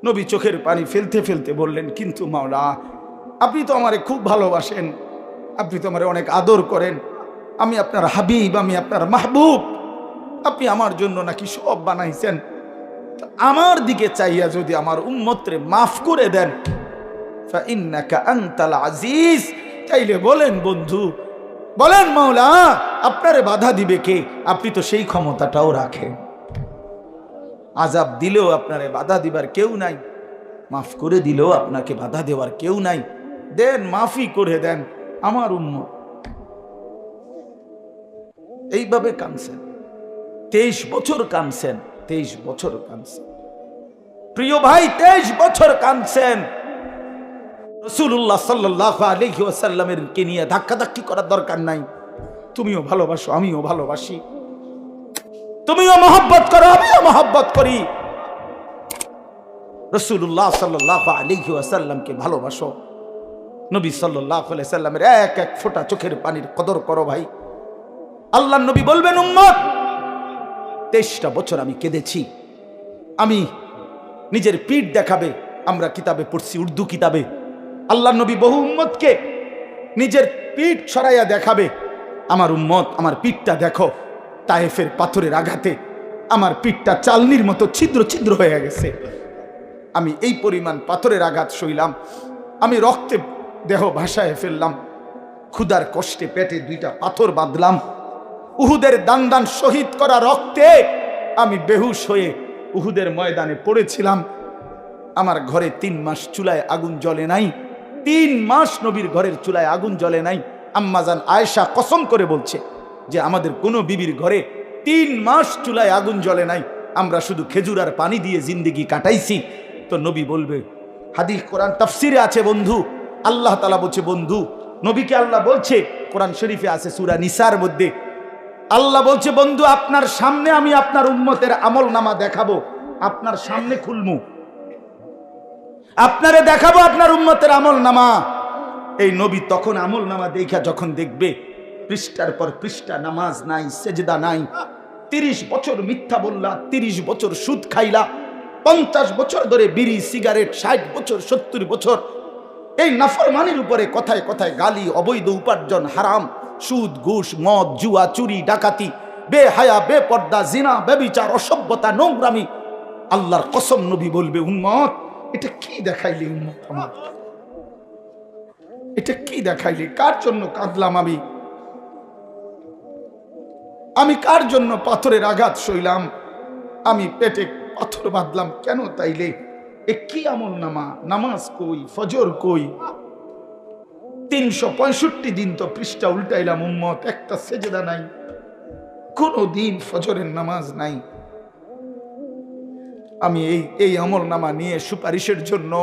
নবী চোখের পানি ফেলতে ফেলতে বললেন, কিন্তু মাওলা, আপনি তো আমারে খুব ভালোবাসেন, আপনি তো আমারে অনেক আদর করেন, আমি আপনার হাবিব, আমি আপনার মাহবুব, আপনি আমার জন্য নাকি সব বানাইছেন, আমার দিকে চাইয়া যদি আমার উম্মতরে মাফ করে দেন, ফাইন্নাকা আনতাল আজিজ, চাইলে বলেন বন্ধু, বলেন মাওলা, আপনারে বাধা দিবে কে? আপনি তো সেই ক্ষমতাটাও রাখেন। আযাব দিলেও আপনারে বাধা দিবার কেউ নাই, মাফ করে দিলেও আপনাকে বাধা দেওয়ার কেউ নাই। দেন, মাফই করে দেন আমার উম্মত। এইভাবে কাঁদছেন 23 বছর, কাঁদছেন 23 বছর কাঁদছেন। প্রিয় ভাই, 23 বছর কাঁদছেন। রাসূলুল্লাহ সাল্লাল্লাহু আলাইহি ওয়াসাল্লামের কে নিয়ে ধাক্কাধাক্কি করার দরকার নাই। তুমিও ভালোবাসো, আমিও ভালোবাসি, তুমিও মহব্বত করো, আমিও মহব্বত করি। রাসূলুল্লাহ সাল্লাল্লাহু আলাইহি ওয়াসাল্লামকে ভালোবাসো। নবী সাল্লাল্লাহু আলাইহি ওয়াসাল্লামের এক এক ফোঁটা চোখের পানির কদর করো ভাই। আল্লাহর নবী বলবেন, উম্মত, 23টা বছর আমি কেঁদেছি। আমি নিজের পিঠ দেখাবে, আমরা কিতাবে পড়ছি, উর্দু কিতাবে আল্লাহর নবী বহু উম্মতকে নিজের পিঠ ছড়াইয়া দেখাবে, আমার উম্মত, আমার পিঠটা দেখো, তায়েফের পাথরের আঘাতে আমার পিঠটা চালনির মতো ছিদ্র ছিদ্র হয়ে গেছে। আমি এই পরিমাণ পাথরের আঘাত সইলাম, আমি রক্তে দেহ ভাসায় ফেললাম, ক্ষুধার কষ্টে পেটে 2টা পাথর বাঁধলাম, উহুদের দান দান শহীদ করা রক্তে আমি বেহুশ হয়ে উহুদের ময়দানে পড়েছিলাম। আমার ঘরে 3 মাস চুলায় আগুন জ্বলে নাই, 3 মাস নবীর ঘরের চুলায় আগুন জ্বলে নাই। আম্মাজান আয়েশা কসম করে বলছে যে আমাদের কোনো বিবির ঘরে 3 মাস চুলায় আগুন জ্বলে নাই, আমরা শুধু খেজুর আর পানি দিয়ে জিন্দেগি কাটাইছি। তো নবী বলবে, হাদিস কোরআন তাফসিরে আছে বন্ধু, আল্লাহ তাআলা বলছে বন্ধু, নবীকে আল্লাহ বলছে, কোরআন শরীফে আছে সূরা নিসার মধ্যে আল্লাহ বলছে, বন্ধু, আপনার সামনে আমি আপনার উম্মতের আমলনামা দেখাবো, আপনার সামনে খুলমু, আপনারে দেখাবো আপনার উম্মতের আমলনামা। এই নবী তখন আমলনামা দেখা যখন দেখবে পৃষ্ঠার পর পৃষ্ঠা নামাজ নাই, সেজদা নাই, 30 বছর মিথ্যা বললা, 30 বছর সুদ খাইলা, 50 বছর ধরে বিড়ি সিগারেট, 60 বছর 70 বছর এই নাফরমানির উপরে কথায় কথায় গালি, অবৈধ উপার্জন, হারাম, সুদ, ঘুষ, মদ, জুয়া, চুরি, ডাকাতি, বেহায়া, বেপর্দা, জিনা, ব্যভিচার, অসভ্যতা, নোংরামি। আল্লাহর কসম নবী বলবে, উম্মত, এটা কি দেখাইলি উম্মত আমার, এটা কি দেখাইলি? কার জন্য কাঁদলাম আমি? আমি কার জন্য পাথরের আঘাত সইলাম? আমি পেটে পাথর বাঁধলাম কেন? তাইলে এ কি আমলনামা? নামাজ কই, ফজর কই? 365 দিন তো পৃষ্ঠা উল্টাইলাম উম্মত, একটা সেজদা নাই, কোনো দিন ফজরের নামাজ নাই। আমি এই আমলনামা নিয়ে সুপারিশের জন্য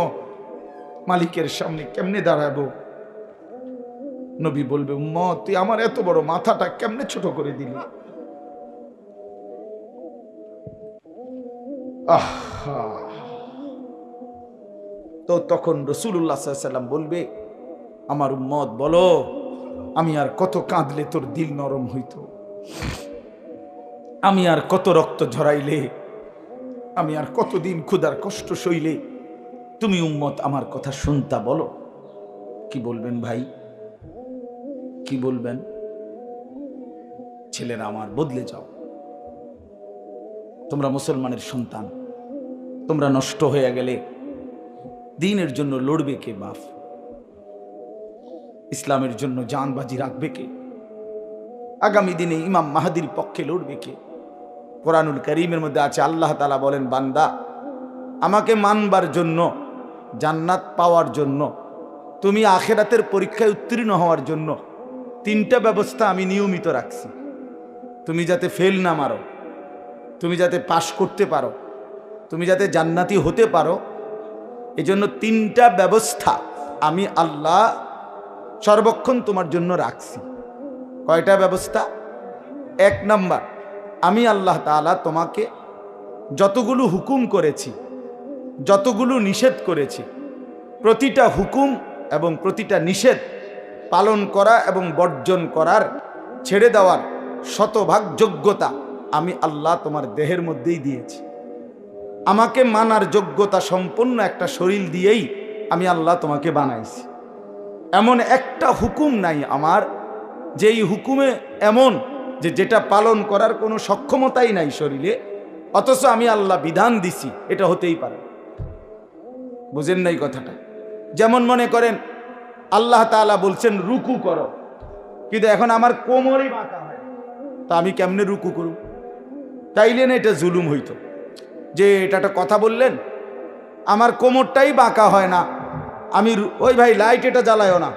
মালিকের সামনে কেমনে দাঁড়াবো? নবী বলবে, উম্মত, তুই আমার এত বড় মাথাটা কেমনে ছোট করে দিলি? তো তখন রাসূলুল্লাহ সাল্লাল্লাহু আলাইহি ওয়াসাল্লাম বলবে, আমার উম্মত, বলো, আমি আর কত কাঁদলে তোর দিল নরম হইতো? আমি আর কত রক্ত ঝরাইলে, আমি আর কতদিন ক্ষুধার কষ্ট সইলে তুমি উম্মত আমার কথা শুনতা? বলো, কি বলবেন ভাই, কি বলবেন? ছেলেরা আমার, বদলে যাও, তোমরা মুসলমানের সন্তান, তোমরা নষ্ট হয়ে গেলে দ্বীনের জন্য লড়বে কে বাপ? ইসলামের জন্য জান বাজি রাখবে কে? আগামী দিনে ইমাম মাহদির পক্ষে লড়বে কে? কোরআনুল কারীমের মধ্যে আছে, আল্লাহ তাআলা বলেন, বান্দা, আমাকে মানবার জন্য, জান্নাত পাওয়ার জন্য, তুমি আখিরাতের পরীক্ষায় উত্তীর্ণ হওয়ার জন্য 3টা ব্যবস্থা আমি নিয়মিত রাখছি। তুমি যাতে ফেল না মারো, তুমি যাতে পাশ করতে পারো, তুমি যাতে জান্নাতি হতে পারো, এজন্য 3টা ব্যবস্থা আমি আল্লাহ সর্বক্ষণ তোমার জন্য রাখছি। কয়টা ব্যবস্থা? 1 নাম্বার, আমি আল্লাহ তাআলা তোমাকে যতগুলো হুকুম করেছি, যতগুলো নিষেধ করেছি, প্রতিটা হুকুম এবং প্রতিটা নিষেধ পালন করা এবং বর্জন করার, ছেড়ে দেওয়ার 100% যোগ্যতা আমি আল্লাহ তোমার দেহের মধ্যেই দিয়েছি। আমাকে মানার যোগ্যতা সম্পন্ন একটা শরীর দিয়েই আমি আল্লাহ তোমাকে বানাইছি। এমন একটা হুকুম নাই আমার যেই হুকুমে এমন যে যেটা পালন করার কোনো সক্ষমতাই নাই শরীরে, অথচ আমি আল্লাহ বিধান দিছি, এটা হতেই পারে। বুঝেন নাই কথাটা? যেমন মনে করেন আল্লাহ তাআলা বলছেন রুকু করো, কিন্তু এখন আমার কোমরই বাঁকা হয়, তা আমি কেমনে রুকু করব? তাইলে না এটা জুলুম হইতো যে এটা একটা কথা বললেন, আমার কোমরটাই বাঁকা হয় না, আমি ওই ভাই লাইট এটা জ্বালায়ও না,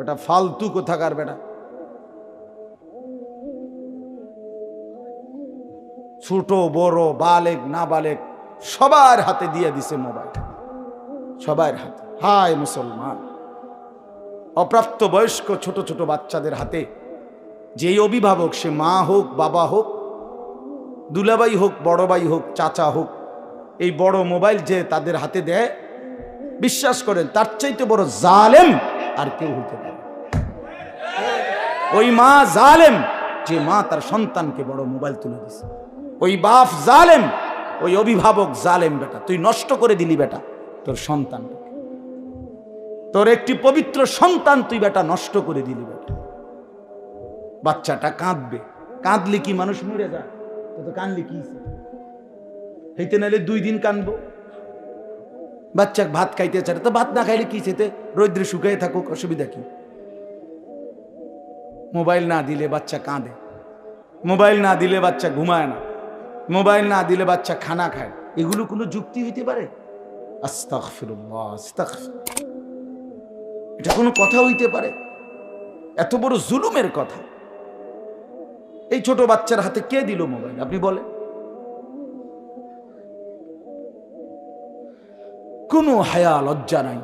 এটা ফালতু কোথাকার বেটা। ছোট বড় বালেক না বালেক সবার হাতে দিয়ে দিছে মোবাইল, সবার হাতে। হায় মুসলমান, অপ্রাপ্ত বয়স্ক ছোট ছোট বাচ্চাদের হাতে যেই অভিভাবক, সে মা হোক বাবা হোক দুলাভাই হোক বড় ভাই হোক চাচা হোক, এই বড় মোবাইল যে তাদের হাতে দেয়, বিশ্বাস করেন তার চাইতে বড় জালেম আর কেউ হইতে পারে। ওই মা জালেম যে মা তার সন্তানকে বড় মোবাইল তুলে দিছে, ওই বাপ জালেম, ওই অভিভাবক জালেম। বেটা তুই নষ্ট করে দিলি বেটা তোর সন্তানকে, তোর একটি পবিত্র সন্তান তুই বেটা নষ্ট করে দিলি বেটা। বাচ্চাটা কাঁদবে, কাঁদলে কি মানুষ মরে যায়? তো কানলে কি হইতে, নাইলে 2 দিন কানবো। বাচ্চা ভাত খাইতে চায় তো ভাত না খাইলে কি সেতে রৌদ্রে শুকাই থাকুক, অসুবিধা কি? মোবাইল না দিলে বাচ্চা কাঁদে, মোবাইল না দিলে বাচ্চা ঘুমায় না, মোবাইল না দিলে বাচ্চা খানা খায়। এগুলো কোনো যুক্তি হইতে পারে? আস্তাগফিরুল্লাহ, আস্তাগফিরুল্লাহ। এটা কোনো কথা হইতে পারে? এত বড় জুলুমের কথা। এই ছোট বাচ্চার হাতে কে দিল মোবাইল আপনি বলেন? কোনো হায়া লজ্জা নাই,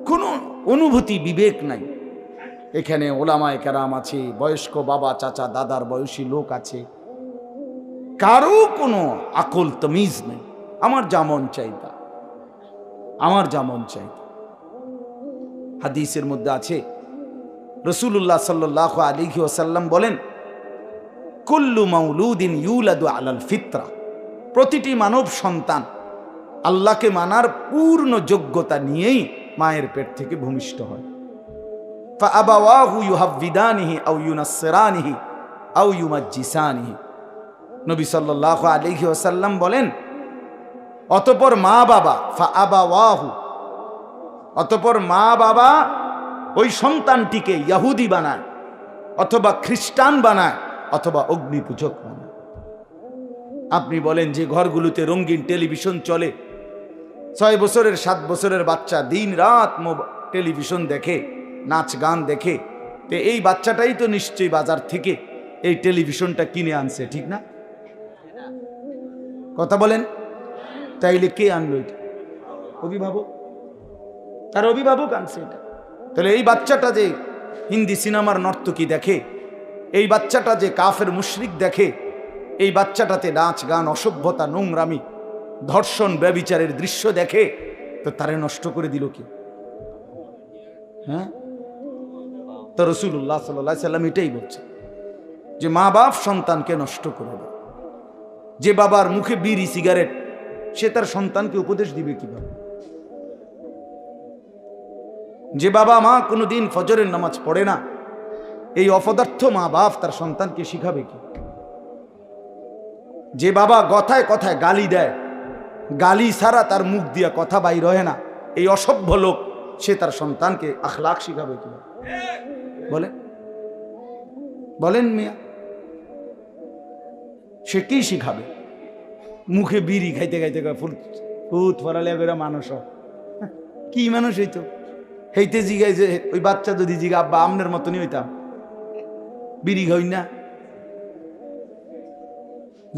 কোনো অনুভূতি বিবেক নাই। এখানে ওলামায়ে কেরাম আছে, বয়স্ক বাবা চাচা দাদার বয়সী লোক আছে, কারো কোনো আকল তমিজ নেই। আমার যেমন চাইতা, আমার যেমন চাইতা। হাদিসের মধ্যে আছে রাসূলুল্লাহ সাল্লাল্লাহু আলাইহি ওয়াসাল্লাম বলেন, কুল্লু মাউলুদিন ইউলাদু আলাল ফিতরা, প্রতিটি মানব সন্তান আল্লাহকে মানার পূর্ণ যোগ্যতা নিয়েই মায়ের পেট থেকে ভূমিষ্ঠ হয়। ফাআবাওয়াহু ইউহাব্বিদানিহি আও ইউনাসসিরানিহি আও ইউমাজ্জিসানিহি। নবী সাল্লাল্লাহু আলাইহি ওয়াসাল্লাম বলেন, অতঃপর মা বাবা, ফাআবাওয়াহু, অতঃপর মা বাবা ওই সন্তানটিকে ইহুদি বানায় অথবা খ্রিস্টান বানায় অথবা অগ্নিপূজক বানায়। আপনি বলেন যে ঘরগুলোতে রঙিন টেলিভিশন চলে, 6 বছরের 7 বছরের বাচ্চা দিন রাত টেলিভিশন দেখে, নাচ গান দেখে, তো এই বাচ্চাটাই তো নিশ্চয়ই বাজার থেকে এই টেলিভিশনটা কিনে আনছে, ঠিক না? কথা বলেন। তাইলে কে আনলো এটা? অভিভাবক, তার অভিভাবক আনছে এটা। তাহলে এই বাচ্চাটা যে হিন্দি সিনেমার নর্তকী দেখে, এই বাচ্চাটা যে কাফের মুশরিক দেখে, এই বাচ্চাটাতে নাচ গান অসভ্যতা নোংরামি ধর্ষণ ব্যভিচারের দৃশ্য দেখে, তো তারে নষ্ট করে দিল কি? হ্যাঁ, তো রাসূলুল্লাহ সাল্লাল্লাহু আলাইহি সাল্লাম এটাই বলছে যে মা বাপ সন্তানকে নষ্ট করে দেয়। যে বাবার মুখে বিড়ি সিগারেট, সে তার সন্তানকে উপদেশ দিবে কিভাবে? যে বাবা মা কোনোদিন ফজরের নামাজ পড়ে না, এই অপদার্থ মা বাপ তার সন্তানকে শিখাবে কি? যে বাবা কথায় কথায় গালি দেয়, গালি ছাড়া তার মুখ দিয়া কথা বাইর হয় না, এই অসভ্য লোক, সে তার সন্তানকে আখলাক শিখাবে কি? বলে বলেন মিয়া, সে কি শিখাবে? মুখে বিড়ি খাইতে খাইতে ফুট ফরালে করে মানুষ কি মানুষ হইতো? হেইতে জিগাই যে ওই বাচ্চা যদি জিগা আব্বা আমনের মতনই হইতাম, বিড়ি খাই না,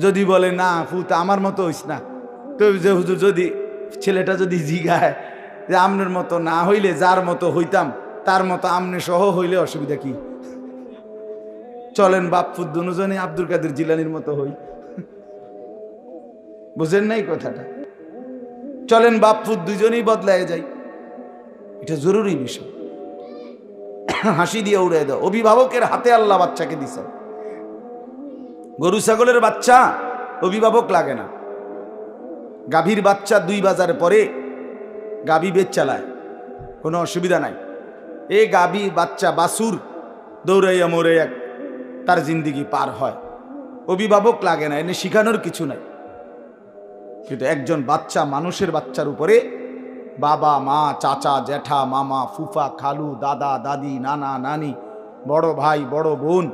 যদি বলে না ফুত আমার মতো হইস না, তো যে হুজুর যদি ছেলেটা যদি জিগায় যে আমনের মতো না হইলে যার মতো হইতাম তার মতো আমনে সহ হইলে অসুবিধা কি? চলেন বাপ ফুত দুজনে আব্দুল কাদের জিলানির মতো হই। বুঝেন নাই কথাটা? চলেন বাপ ফুত দুজনেই বদলায় যাই, এটা জরুরি বিষয়। হাসি দিয়ে উড়ে দাও। অভিভাবকের হাতে আল্লাহ বাচ্চাকে দিছে। গরু ছাগলের বাচ্চা অভিভাবক লাগে না, গাভীর বাচ্চা 2 বাজার পরে গাভী বেচ চালায়, কোনো অসুবিধা নাই। এই গাভী বাচ্চা বাছুর দৌড়াইয়া মরে তার জিন্দিগি পার হয়, অভিভাবক লাগে না, এনে শিখানোর কিছু নাই। কিন্তু একজন বাচ্চা, মানুষের বাচ্চার উপরে বাবা মা চাচা জ্যাঠা মামা ফুফা খালু দাদা দাদি নানা নানি বড় ভাই বড় বোন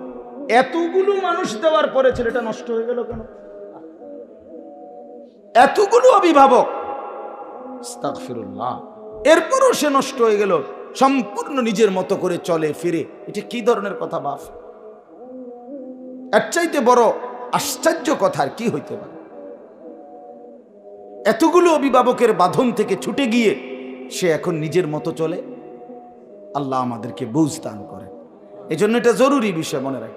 এতগুলো মানুষ দেওয়ার পরে ছেলেটা নষ্ট হয়ে গেল কেন? এতগুলো অভিভাবক, আস্তাগফিরুল্লাহ, এরপরও সে নষ্ট হয়ে গেল, সম্পূর্ণ নিজের মতো করে চলে ফিরে। এটা কি ধরনের কথা বাপ? এর চাইতে বড় আশ্চর্য কথা আর কি হইতে পারে? এতগুলো অভিভাবকের বাঁধন থেকে ছুটে গিয়ে সে এখন নিজের মতো চলে। আল্লাহ আমাদেরকে বুঝ দান করে। এই জন্য এটা জরুরি বিষয় মনে রাখ।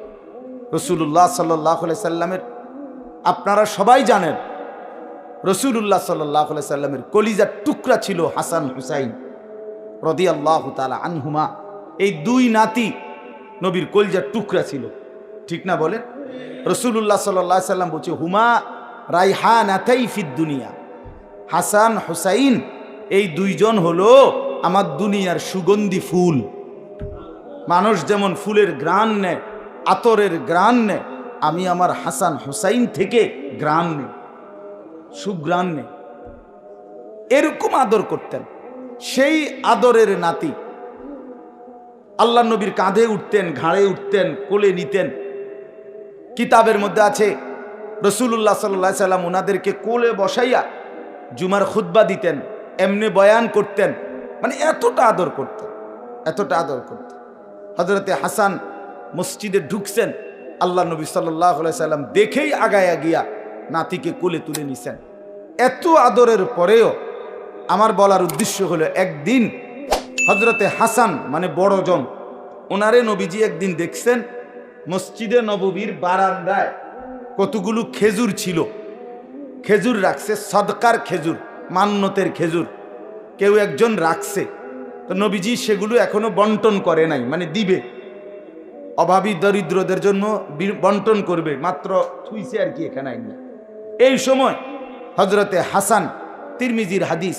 রাসূলুল্লাহ সাল্লাল্লাহু আলাইহি সাল্লামের, আপনারা সবাই জানেন, রাসূলুল্লাহ সাল্লাল্লাহু আলাইহি সাল্লামের কলিজার টুকরা ছিল হাসান হুসাইন রাদিয়াল্লাহু তাআলা আনহুমা। এই 2 নাতি নবীর কলিজার টুকরা ছিল, ঠিক না বলেন? রাসূলুল্লাহ সাল্লাল্লাহু আলাইহি সাল্লাম বলছে, হুমা রাইহানাতাই ফিদ দুনিয়া। হাসান হুসাইন এই 2 জন হলো আমার দুনিয়ার সুগন্ধি ফুল। মানুষ যেমন ফুলের ঘ্রাণ নেয়, আতরের ঘ্রাণ নেয়, আমি আমার হাসান হুসাইন থেকে ঘ্রাণ নেই, সুঘ্রাণ নেই। এরকম আদর করতেন। সেই আদরের নাতি আল্লাহ নবীর কাঁধে উঠতেন, ঘাড়ে উঠতেন, কোলে নিতেন। কিতাবের মধ্যে আছে রাসূলুল্লাহ সাল্লাল্লাহু আলাইহি সাল্লাম ওনাদেরকে কোলে বসাইয়া জুমার খুতবা দিতেন, এমনি বয়ান করতেন, মানে এতটা আদর করতেন, এতটা আদর করতেন। হযরতে হাসান মসজিদে ঢুকছেন, আল্লাহ নবী সাল্লাল্লাহু আলাইহি সাল্লাম দেখেই আগায়া গিয়া নাতিকে কোলে তুলে নিছেন। এত আদরের পরেও আমার বলার উদ্দেশ্য হলো, একদিন হযরতে হাসান মানে বড়জন, ওনারে নবীজি একদিন দেখছেন মসজিদে নববীর বারান্দায় কতগুলো খেজুর ছিল, খেজুর রাখছে, সদকার খেজুর, মান্নতের খেজুর কেউ একজন রাখছে। তো নবীজি সেগুলো এখনো বন্টন করে নাই, মানে দিবে, অভাবী দরিদ্রদের জন্য বন্টন করবে, মাত্র থুইছে আর কি, এখানে আইন না। এই সময় হযরতে হাসান, তিরমিজির হাদিস,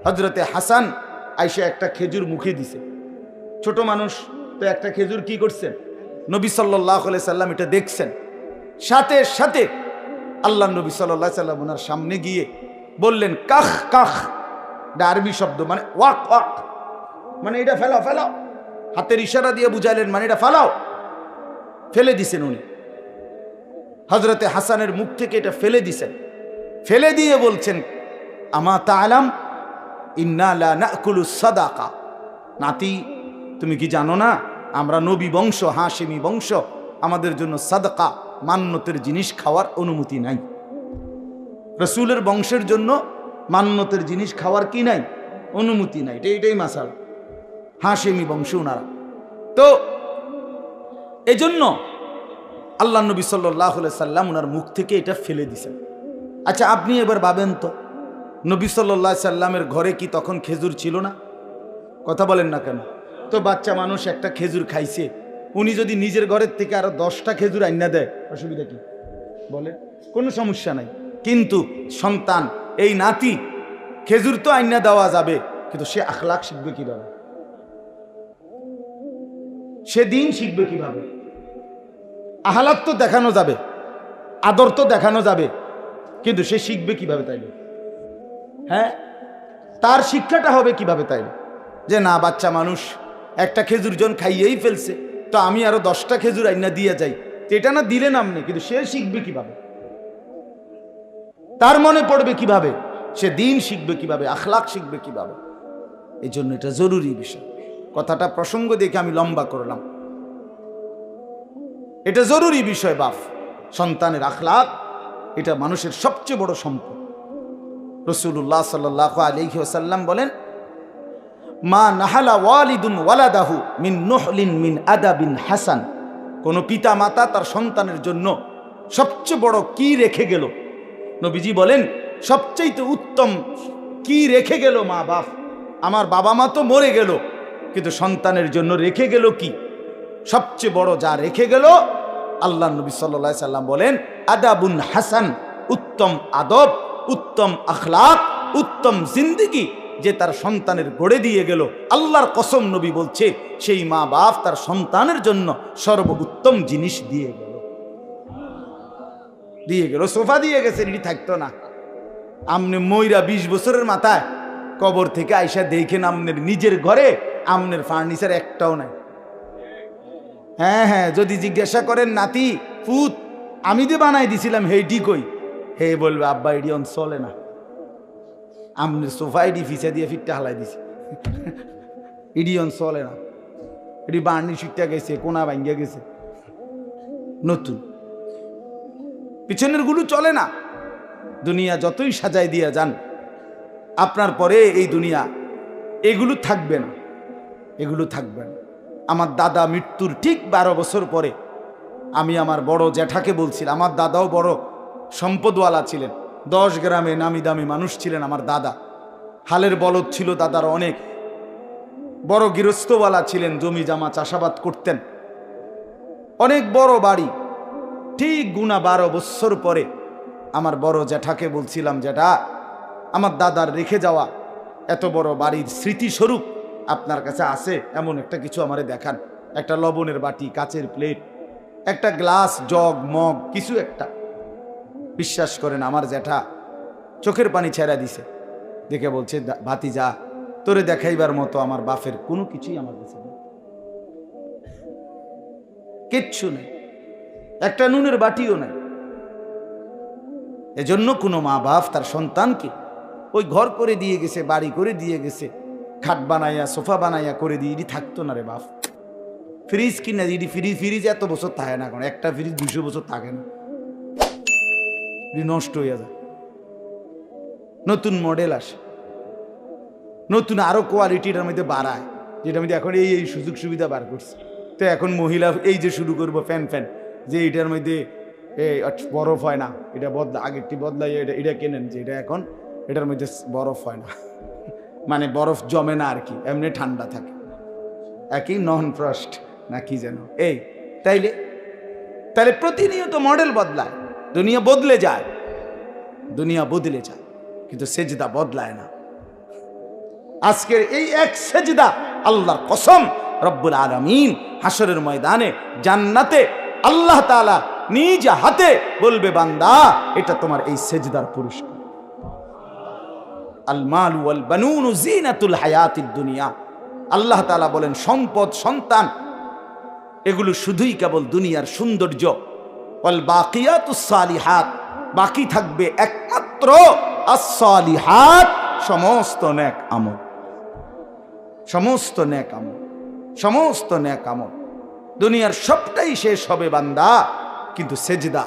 হযরতে হাসান আইসা একটা খেজুর মুখে দিছে। ছোট মানুষ তো একটা খেজুর কি করছেন, নবী সাল্লাল্লাহু আলাইহি সাল্লাম এটা দেখছেন। সাথে সাথে আল্লাহ নবী সাল্লাল্লাহু আলাইহি সাল্লাম ওনার সামনে গিয়ে বললেন, কাখ কাখ, এটা আরবি শব্দ, মানে ওয়াক ওয়াক, মানে এটা ফেলাও ফেলাও, হাতের ইশারা দিয়ে বুঝাইলেন, মানে এটা ফেলাও। ফেলে দিছেন উনি, হযরতে হাসানের মুখ থেকে এটা ফেলে দিছেন। ফেলে দিয়ে বলছেন, আমা তাআলাম ইন্না লা নাকুলু সাদাকা। নাতি, তুমি কি জানো না আমরা নবী বংশ, হাশেমি বংশ, আমাদের জন্য সাদকা মান্নতের জিনিস খাওয়ার অনুমতি নাই। রাসূলের বংশের জন্য মান্নতের জিনিস খাওয়ার কি নাই, অনুমতি নাই। এটাই মাসাল, হাশেমি বংশ ওনারা। তো এজন্য আল্লাহ নবী সাল্লাল্লাহু আলাইহি সাল্লাম ওনার মুখ থেকে এটা ফেলে দিছেন। আচ্ছা আপনি এবার ভাবেন তো, নবী সাল্লাল্লাহু আলাইহি সাল্লামের ঘরে কি তখন খেজুর ছিল না? কথা বলেন না কেন? তো বাচ্চা মানুষ একটা খেজুর খাইছে, উনি যদি নিজের ঘরের থেকে আরো 10টা খেজুর আইনা দেয়, অসুবিধা কি? বলে কোনো সমস্যা নাই। কিন্তু সন্তান, এই নাতি, খেজুর তো আইনা দেওয়া যাবে, কিন্তু সে আখলাক শিখবে কিভাবে? সে দিন শিখবে কিভাবে? আহলাক তো দেখানো যাবে, আদর তো দেখানো যাবে, কিন্তু সে শিখবে কিভাবে তাইলে? হ্যাঁ, তার শিক্ষাটা হবে কিভাবে তাইলে? যে না, বাচ্চা মানুষ একটা খেজুর জন খাইয়েই ফেলছে, তো আমি আরো 10টা খেজুর আইনা দিয়ে যাই, এটা না দিলেন আপনি, কিন্তু সে শিখবে কিভাবে? তার মনে পড়বে কিভাবে? সে দিন শিখবে কিভাবে? আখলাক শিখবে কিভাবে? এই জন্য এটা জরুরি বিষয়। কথাটা প্রসঙ্গ দেখে আমি লম্বা করলাম। এটা জরুরি বিষয় বাপ, সন্তানের আখলাক এটা মানুষের সবচেয়ে বড় সম্পদ। রাসূলুল্লাহ সাল্লাল্লাহু আলাইহি ওয়াসাল্লাম বলেন, মা নাহালা ওয়ালিদুন ওয়ালাদাহু মিন নুহলিন মিন আদাবিন হাসান। কোন পিতা মাতা তার সন্তানের জন্য সবচেয়ে বড় কি রেখে গেল? নবীজি বলেন সবচেয়ে উত্তম কি রেখে গেল মা বাপ? আমার বাবা মা তো মরে গেল, কিন্তু সন্তানের জন্য রেখে গেল কি? সবচেয়ে বড় যা রেখে গেল, আল্লাহ নবী সাল্লাল্লাহু আলাইহি সাল্লাম বলেন আদাবুন হাসান, উত্তম আদব উত্তম আখলাক, উত্তম জিন্দেগি যে তার সন্তানের গড়ে দিয়ে গেল, আল্লাহর কসম নবী বলছে সেই মা বাপ তার সন্তানের জন্য সর্বোত্তম জিনিস দিয়ে গেল। সোফা দিয়ে গেছে, এটি থাকতো না। আমনে মইরা 20 বছরের মাথায় কবর থেকে আইসা দেখেন আমনের নিজের ঘরে আমনের ফার্নিচার একটাও নাই। হ্যাঁ, যদি জিজ্ঞাসা করেন নাতি ফুত আমি যে বানাই দিছিলাম হেইটি কই, হে বলবে আব্বা এটি চলে না, আমনের সোফা এটি ফিসা দিয়ে ফিটটা হালাই দিছি, এটি চলে না, এটি বার্নি সুটটা গেছে, কোনা ভাঙ্গিয়া গেছে, নতুন পিছনের গুলো চলে না। দুনিয়া যতই সাজাই দিয়া যান, আপনার পরে এই দুনিয়া এগুলো থাকবে না, এগুলো থাকবে না। আমার দাদা মৃত্যুর ঠিক 12 বছর পরে আমি আমার বড় জ্যাঠাকে বলছিলাম, আমার দাদাও বড় সম্পদওয়ালা ছিলেন, 10 গ্রামে নামি দামি মানুষ ছিলেন আমার দাদা, হালের বলদ ছিল দাদার অনেক, বড় গৃহস্থওয়ালা ছিলেন, জমি জামা চাষাবাদ করতেন, অনেক বড় বাড়ি। ঠিক গুনা 12 বছর পরে আমার বড় জ্যাঠাকে বলছিলাম, জ্যাঠা আমার দাদার রেখে যাওয়া এত বড় বাড়ির স্মৃতিস্বরূপ আপনার কাছে আছে এমন একটা কিছু আমারে দেখান, একটা লবণের বাটি, কাচের প্লেট, একটা গ্লাস, জগ, মগ, কিছু একটা। বিশ্বাস করেন আমার জ্যাঠা চোখের পানি ছেড়া দিছে, দেখে বলছে ভাতিজা তোরে দেখাইবার মতো আমার বাপের কোনো কিছুই আমার কাছে নেই, কিচ্ছু নেই, একটা নুনের বাটিও নাই। এজন্য কোনো মা বাপ তার সন্তানকে ওই ঘর করে দিয়ে গেছে, বাড়ি করে দিয়ে গেছে, খাট বানাইয়া সোফা বানাইয়া করে দিয়ে, এটি থাকতো না রে বাপ। ফ্রিজ কিনা এটি ফ্রিজ এত বছর থাকে না, কারণ একটা ফ্রিজ 200 বছর থাকে না, নষ্ট হয়ে যায়। নতুন মডেল আসে, নতুন আরো কোয়ালিটিটার মধ্যে বাড়ায়, যেটার মধ্যে এখন এই সুযোগ সুবিধা বার করছে। তো এখন মহিলা এই যে শুরু করবো ফ্যান যে এটার মধ্যে বরফ হয় না, এটা আগেরটি বদলাই, এটা কেনেন যে এটা এখন এটার মধ্যে বরফ হয় না, মানে বরফ জমে না আর কি, এমনি ঠান্ডা থাকে, একই নন ফ্রস্ট না কি যেন এই। তাইলে প্রতিনিয়ত মডেল বদলায়, দুনিয়া বদলে যায়, কিন্তু সেজদা বদলায় না। আজকের এই এক সেজদা, আল্লাহর কসম রব্বুল আলামিন হাসরের ময়দানে জান্নাতে আল্লাহ তাআলা নিজ হাতে বলবে, বান্দা এটা তোমার এই সেজদার পুরস্কার। আল মাল ওয়াল বানুন জিনাতুল হায়াতিদ দুনিয়া। আল্লাহ তাআলা বলেন সম্পদ, সন্তান এগুলো শুধুই কেবল দুনিয়ার সৌন্দর্য। ওয়াল বাকিয়াতুস সালিহাত, বাকি থাকবে একমাত্র আস-সালিহাত, সমস্ত নেক আমল, সমস্ত নেক আমল, সমস্ত নেক আমল। দুনিয়ার সবটাই শেষ হবে বান্দা, কিন্তু সেজদা,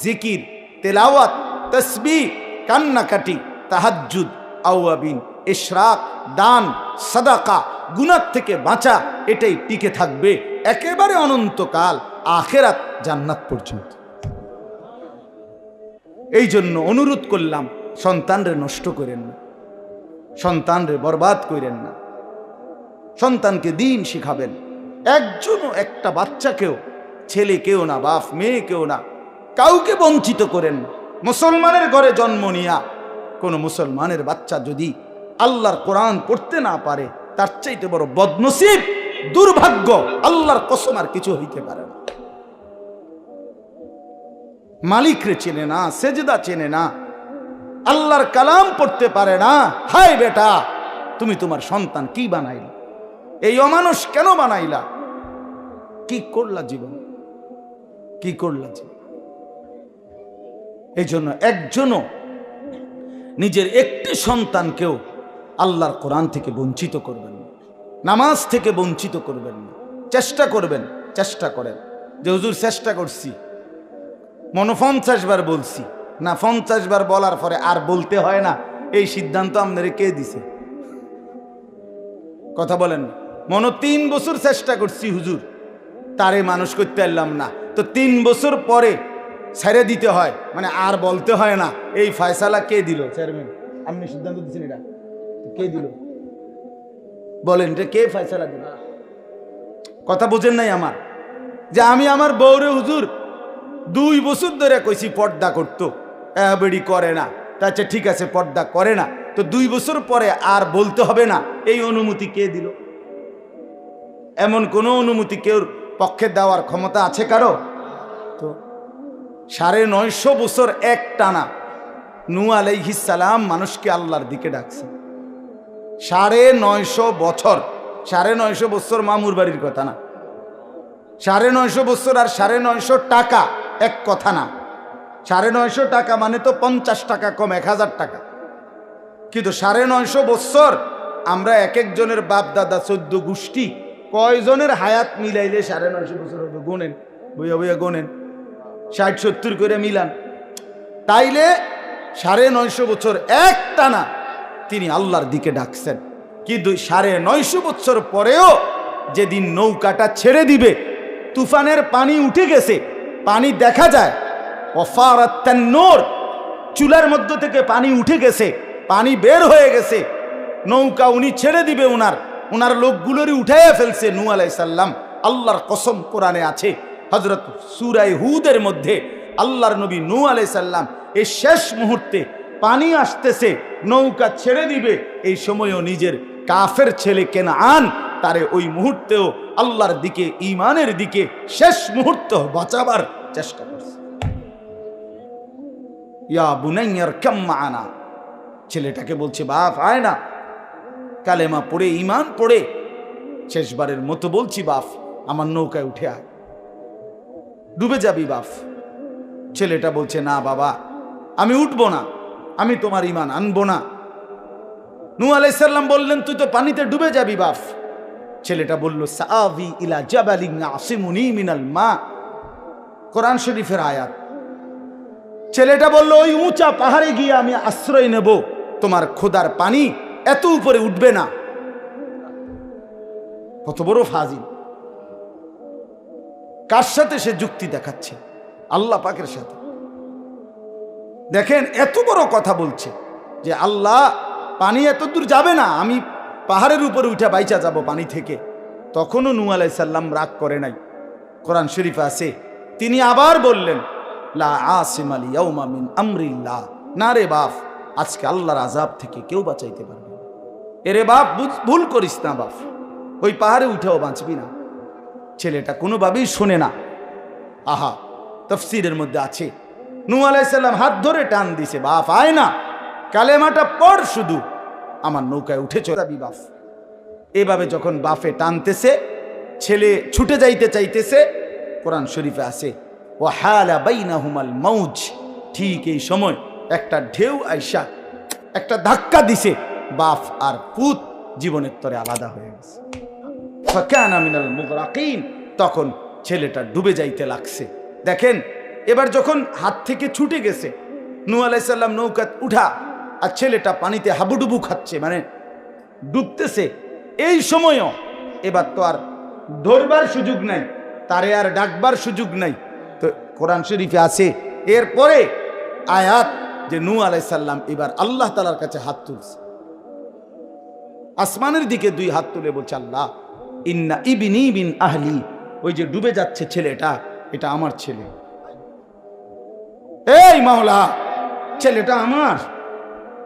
জিকির, তেলাওয়াত, তাসবিহ, কান্নাকাটি, তাহাজ্জুদ, আওয়াবিন, ইশরাক, দান, সাদাকা, গুনাহ থেকে বাঁচা, এটাই টিকে থাকবে একেবারে অনন্তকাল, আখিরাত জান্নাত পর্যন্ত। এই জন্য অনুরোধ করলাম, সন্তানরে নষ্ট করেন না, সন্তানরে বরবাদ করেন না, সন্তানকে দিন শিখাবেন। একজনও একটা বাচ্চাকেও, ছেলে কেউ না, বাপ মেয়ে কেউ না, কাউকে বঞ্চিত করেন না। মুসলমানের ঘরে জন্ম নিয়া কোনো মুসলমানের বাচ্চা যদি আল্লাহর কোরআন পড়তে না পারে, তার চাইতে বড় বদনসিব, দুর্ভাগ্য আল্লাহর কসম আর কিছু হইতে পারে না। মালিকরে চেনে না, সেজদা চেনে না, আল্লাহর কালাম পড়তে পারে না, হায় বেটা তুমি তোমার সন্তান কি বানাইলা, এই অমানুষ কেন বানাইলা, কি করলা জীবন, কি করলা জীবন। এই জন্য একজনও নিজের একটি সন্তানকেও আল্লাহর কোরআন থেকে বঞ্চিত করবেন না, নামাজ থেকে বঞ্চিত করবেন না। চেষ্টা করবেন, চেষ্টা করেন যে হুজুর চেষ্টা করছি, 50 বার বলছি না, 50 বার বলার পরে আর বলতে হয় না, এই সিদ্ধান্ত আপনারে কে দিছে? কথা বলেন না। 3 বছর চেষ্টা করছি হুজুর, তারে মানুষ করতে পারলাম না, তো 3 বছর পরে ছেড়ে দিতে হয়, মানে আর বলতে হয় না, এই ফয়সালা কে দিল? চেয়ারম্যান আপনি সিদ্ধান্ত দিচ্ছেন, এটা কে দিল বলেন, এটা কে ফয়সালা দিল? কথা বুঝেন নাই আমার, যে আমি আমার বউরে হুজুর 2 বছর ধরে কইছি পর্দা করতো, বেড়ি করে না, তা আচ্ছা ঠিক আছে, পর্দা করে না, তো 2 বছর পরে আর বলতে হবে না, এই অনুমতি কে দিল? এমন কোনো অনুমতি কেউ পক্ষে দেওয়ার ক্ষমতা আছে কারো? তো 950 বছর এক টানা নূহ আলাইহিস সালাম মানুষকে আল্লাহর দিকে ডাকছে। 950 বছর, 950 বছর মামুর বাড়ির কথা না। 950 বছর আর 950 টাকা এক কথা না। 950 টাকা মানে তো 50 টাকা কম, 1000 টাকা। কিন্তু 950 বছর আমরা এক একজনের বাপ দাদা 14 গোষ্ঠী কয়জনের হায়াত মিলাইলে 950 বছর হবে? গোনেন, বইয়া বইয়া গোনেন, 60-70 করে মিলান। তাইলে 950 বছর এক টানা তিনি আল্লাহর দিকে ডাকছেন। কিন্তু 950 বছর পরেও যেদিন নৌকাটা ছেড়ে দিবে, তুফানের পানি উঠে গেছে, পানি দেখা যায়, ওয়াফারাত নূর, চুলার মধ্য থেকে পানি উঠে গেছে, পানি বের হয়ে গেছে, নৌকা উনি ছেড়ে দিবে, উনার লোকগুলোরই উঠাইয়া ফেলছে নূহ আলাইহিস সালাম। আল্লাহর কসম কোরআনে আছে, হযরত সূরা হুদের মধ্যে আল্লাহর নবী নূহ আলাইহিস সালাম এই শেষ মুহূর্তে পানি আসতেছে, নৌকা ছেড়ে দিবে, এই সময়ও নিজের কাফের ছেলে কেনান তারে ওই মুহূর্তেও আল্লাহর দিকে, ঈমানের দিকে শেষ মুহূর্ত বাঁচাবার চেষ্টা করছে। ইয়া বুনাইয়ার কাম মা'ানা, ছেলেটাকে বলছে বাপ আয় না, কালেমা পড়ে ঈমান পড়ে শেষবারের মতো বলছি বাপ আমার নৌকায় উঠে আয়, ডুবে যাবি বাপ। ছেলেটা বলছে না বাবা, আমি উঠবো না, আমি তোমার ঈমান আনবো না। নূহ আলাইহিস সালাম বললেন তুই তো পানিতে ডুবে যাবি বাপ। ছেলেটা বলল সাআবি ইলা জাবালিন আসিমুনি মিনাল মা, কোরআন শরীফের আয়াত। ছেলেটা বলল ওই উঁচা পাহাড়ে গিয়ে আমি আশ্রয় নেব, তোমার খোদার পানি এত উপরে উঠবে না। কত বড় ফাজিল! কার সাথে সে যুক্তি দেখাচ্ছে? আল্লাহ পাকের সাথে। দেখেন এত বড় কথা বলছে যে আল্লাহ পানি এত দূর যাবে না, আমি পাহাড়ের উপরে উঠে বাইচা যাব পানি থেকে। তখনও নূহ আলাইহিস সালাম রাগ করে নাই, কোরআন শরীফে আছে। তিনি আবার বললেন লা আসিমাল ইয়াউমা মিন আমরিল্লাহ, না রে বাপ, আজকে আল্লাহর আযাব থেকে কেউ বাঁচাইতে পারবে না। এরে বাপ ভুল করিস না বাপ, ওই পাহাড়ে উঠেও বাঁচবি না। ছেলেটা কোনোভাবেই শোনে না। আহা, তাফসীরের মধ্যে আছে নূহ আলাইহিস সালাম হাত ধরে টান দিছে, বাপ আয় না, কালেমাটা পড়, শুধু আমার নৌকায় উঠে চড়াবি বাপ। এভাবে যখন বাপে টানতেছে, ছেলে ছুটে যাইতে চাইতেছে, কোরআন শরীফে আছে ওয়াহালা বাইনাহুমাল মাউজ, ঠিক এই সময় একটা ঢেউ আইসা একটা ধাক্কা দিছে, বাপ আর পুত জীবনের তরে আলাদা হয়ে গেছে। ফাকানা মিনাল মুগরাকিন, তখন ছেলেটা ডুবে যাইতে লাগছে। দেখেন এবার যখন হাত থেকে ছুটে গেছে, নূহ আলাইহিস সালাম নৌকা উঠা, আর ছেলেটা পানিতে হাবুডুবু খাচ্ছে, মানে ডুবতেছে। এই সময়ও এবার তো আর ধরবার সুযোগ নাই, তারে আর ডাকবার সুযোগ নাই। তো কোরআন শরীফে আছে এরপরে আয়াত যে নূহ আলাইহিস সালাম এবার আল্লাহ তাআলার কাছে হাত তুলছে, আসমানের দিকে 2 হাত তুলে বলছে আল্লাহ ইন্না ইবনি বিন আহলি, ওই যে ডুবে যাচ্ছে ছেলেটা, এটা আমার ছেলে। এই মাওলা, ছেলেটা আমার,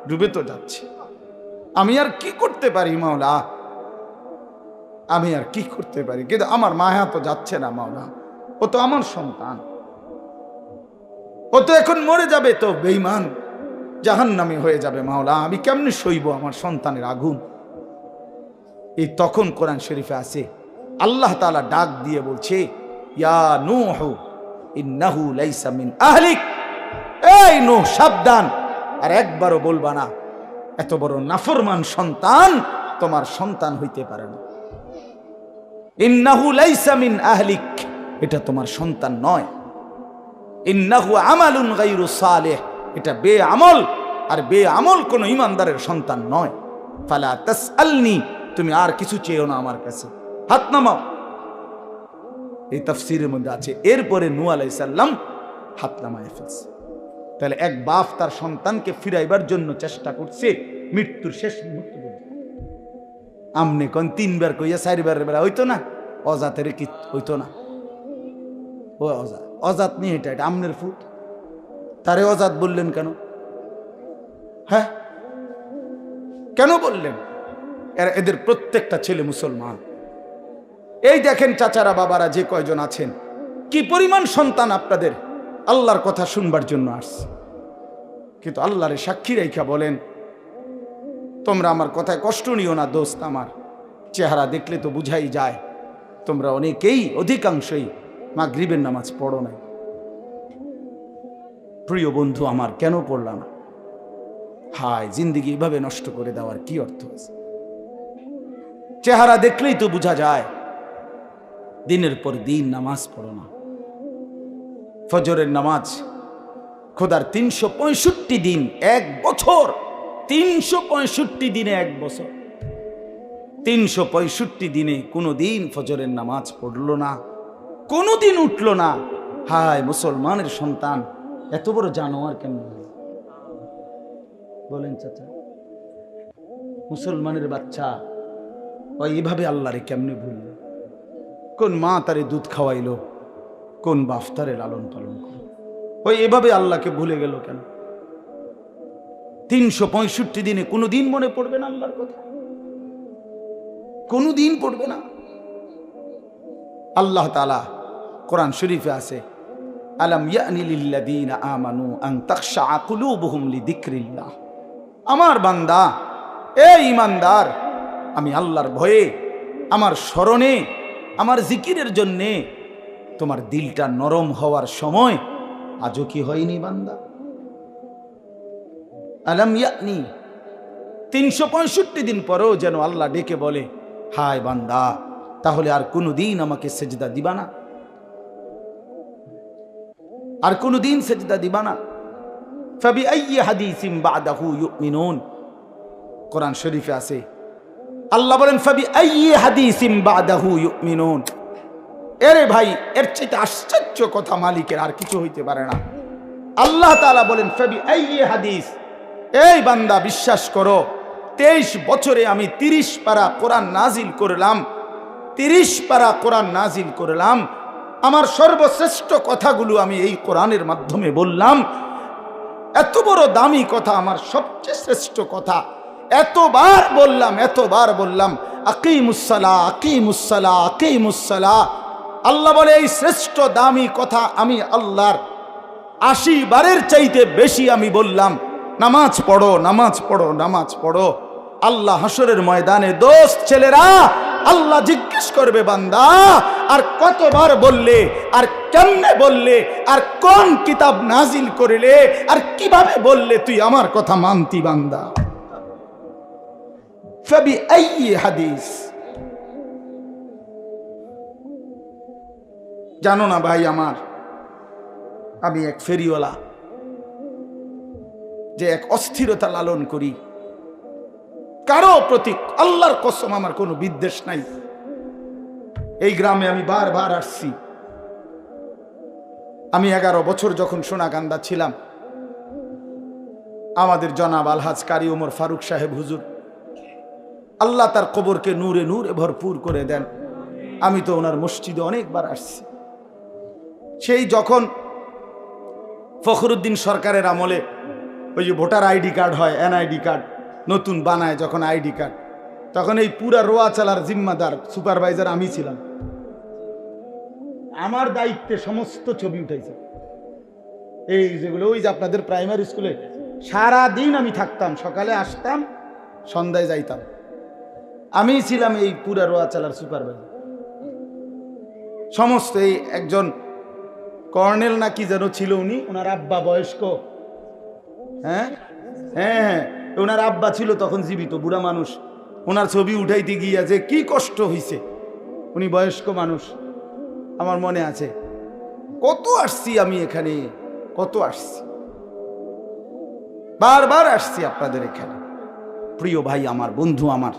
ডুবে তো যাচ্ছে, আমি আর কি করতে পারি মাওলা, আমি আর কি করতে পারি? কিন্তু আমার মায়া তো যাচ্ছে না মাওলা, ও তো আমার সন্তান, ও তো এখন মরে যাবে, তো বেঈমান জাহান্নামী হয়ে যাবে মাওলা, আমি কেমনে সইব আমার সন্তানের আগুন? এই তখন কোরআন শরীফে আছে আল্লাহ তাআলা ডাক দিয়ে বলছে ইয়া নূহ ইন্নাহু লাইসা মিন আহলিক, এই নূহ সাবধান, আর একবারও বলবা না এত বড় নাফরমান সন্তান তোমার সন্তান হইতে পারে না। ইন্নাহু লাইসা মিন আহলিক, এটা তোমার সন্তান নয়। ইন্নাহু আমালুন গায়রু সালিহ, এটা বেআমল, আর বেআমল কোন ঈমানদারের সন্তান নয়। ফালা তাসআলনি, তুমি আর কিছু চেয়েও না আমার কাছে, হাত নামাও। এই তাফসীরের মধ্যে আছে এরপরে নূহ আলাইহিস সালাম হাত নামায় ফেলছে। তাহলে এক বাপ তার সন্তানকে ফিরাইবার জন্য চেষ্টা করছে মৃত্যুর শেষ মুহূর্ত। আমনে কোন 3 বার কইয়া 4 বার বেলা হইতো না, অজাতের কি হইতো না? ও অজাত, অজাত নিয়ে এটা আমনের ফুট, তারে অজাত বললেন কেন? হ্যাঁ, কেন বললেন? এদের প্রত্যেকটা ছেলে মুসলমান। এই দেখেন চাচারা বাবারা যে কয়জন আছেন, কি পরিমাণ সন্তান আপনাদের আল্লাহর কথা শুনবার জন্য আসছে, কিন্তু আল্লাহরে সাক্ষী রেখা বলেন, তোমরা আমার কথায় কষ্ট নিও না দোস্ত আমার, চেহারা দেখলে তো বুঝাই যায় তোমরা অনেকেই, অধিকাংশই মাগরিবের নামাজ পড়ো নাই। প্রিয় বন্ধু আমার, কেন পড়লা না? হায়, জিন্দিগি এভাবে নষ্ট করে দেওয়ার কি অর্থ আছে? চেহারা দেখলেই তো বোঝা যায় দিনের পর দিন নামাজ পড়ো না। ফজরের নামাজ খোদার 365 দিন, এক বছর, 365 দিনে এক বছর, 365 দিনে কোনো দিন ফজরের নামাজ পড়লো না, কোনো দিন উঠলো না। হায়, মুসলমানের সন্তান এত বড় জানোয়ার কেমন বলেন চাচা? মুসলমানের বাচ্চা ওই এভাবে আল্লাহরে কেমনে ভুলল? কোন মা তারে দুধ খাওয়াইলো, কোন বাপ তারে লালন পালন করলো, ওই এভাবে আল্লাহকে ভুলে গেল কেন? 365 দিনে কোনো দিন মনে পড়বে না আল্লাহর কথা? কোনো দিন পড়বে না? আল্লাহ তাআলা কোরআন শরীফে আছে, আলাম ইয়ানি লিল্লাযীনা আমানু আন তাখশা কুলুবুহুম লিযিকরিল্লাহ। আমার বান্দা, এ ঈমানদার, আমি আল্লাহর ভয়ে, আমার স্মরণে, আমার জিকিরের জন্যে তোমার দিলটা নরম হওয়ার সময় আজও কি হয়নি বান্দা? আলাম ইয়ানি, 365 দিন পরেও যেন আল্লাহ ডেকে বলে, হায় বান্দা, তাহলে আর কোনো দিন আমাকে সেজদা দিবা না? আর কোনো দিন সেজদা দিবা না? ফাবিআইয়ি হাদিসিন বাদাহু ইউমিনুন। কোরআন শরীফে আছে, আল্লাহ বলেন ফাবিআইয়ি হাদিসিন বাদাহু ইউমিনুন। এরে ভাই, এর চাইতে আশ্চর্য কথা মালিকের আর কিছু হইতে পারে না। আল্লাহ তাআলা বলেন ফাবিআইয়ি হাদিস, এই বান্দা বিশ্বাস করো, 23 বছরে আমি 30 পারা কোরআন নাজিল করলাম, 30 পারা কোরআন নাজিল করলাম। আমার সর্বশ্রেষ্ঠ কথাগুলো আমি এই কোরআনের মাধ্যমে বললাম। এত বড় দামি কথা, আমার সবচেয়ে শ্রেষ্ঠ কথা, এতবার বললাম, এতবার বললাম, আকিমুসসালাহ, আকিমুসসালাহ, আকিমুসসালাহ। আল্লাহ বলে, এই শ্রেষ্ঠ দামি কথা আমি আল্লাহর 80 বারের চাইতে বেশি আমি বললাম, নামাজ পড়ো, নামাজ পড়ো, নামাজ পড়ো। আল্লাহ হাসরের ময়দানে, দোস্ত ছেলেরা, আল্লাহ জিজ্ঞেস করবে, বান্দা আর কতবার বললে, আর কেমনে বললে, আর কোন কিতাব নাজিল করিলে, আর কিভাবে বললে তুই আমার কথা মানতি বান্দা? ফাবিআইয়ি হাদিস। জানো না ভাই আমার, আমি এক ফেরিওয়ালা, যে এক অস্থিরতা লালন করি, কারো প্রতি আল্লাহর কসম আমার কোনো বিদ্বেষ নাই। এই গ্রামে আমি বারবার আসছি। আমি 11 বছর যখন সোনাকান্দা ছিলাম, আমাদের জনাব আলহাজ কারি ওমর ফারুক সাহেব হুজুর, আল্লাহ তার কবরকে নূরে নূরে ভরপুর করে দেন। আমি তো ওনার মসজিদে অনেকবার আসছি। সেই যখন ফখরুদ্দিন সরকারের আমলে ওই যে ভোটার আইডি কার্ড হয়, এনআইডি কার্ড নতুন বানায় যখন আইডি কার্ড, তখন এই পুরা রোয়া চালার জিম্মাদার সুপারভাইজার আমি ছিলাম। আমার দায়িত্বে সমস্ত ছবি উঠাইছে, এই যেগুলো ওই যে আপনাদের প্রাইমারি স্কুলে সারা দিন আমি থাকতাম, সকালে আসতাম, সন্ধ্যায় যাইতাম। আমি ছিলাম এই পুরা রোয়া চালার সুপারভাইজার। সমস্ত এই একজন কর্নেল নাকি যেন ছিল উনি, ওনার আব্বা বয়স্ক, হ্যাঁ হ্যাঁ হ্যাঁ, ওনার আব্বা ছিল তখন জীবিত, বুড়া মানুষ। ওনার ছবি উঠাইতে গিয়া যে কি কষ্ট হইছে, উনি বয়স্ক মানুষ, আমার মনে আছে। কত আসছি আমি এখানে, কত আসছি, বারবার আসছি আপনাদের এখানে। প্রিয় ভাই আমার, বন্ধু আমার,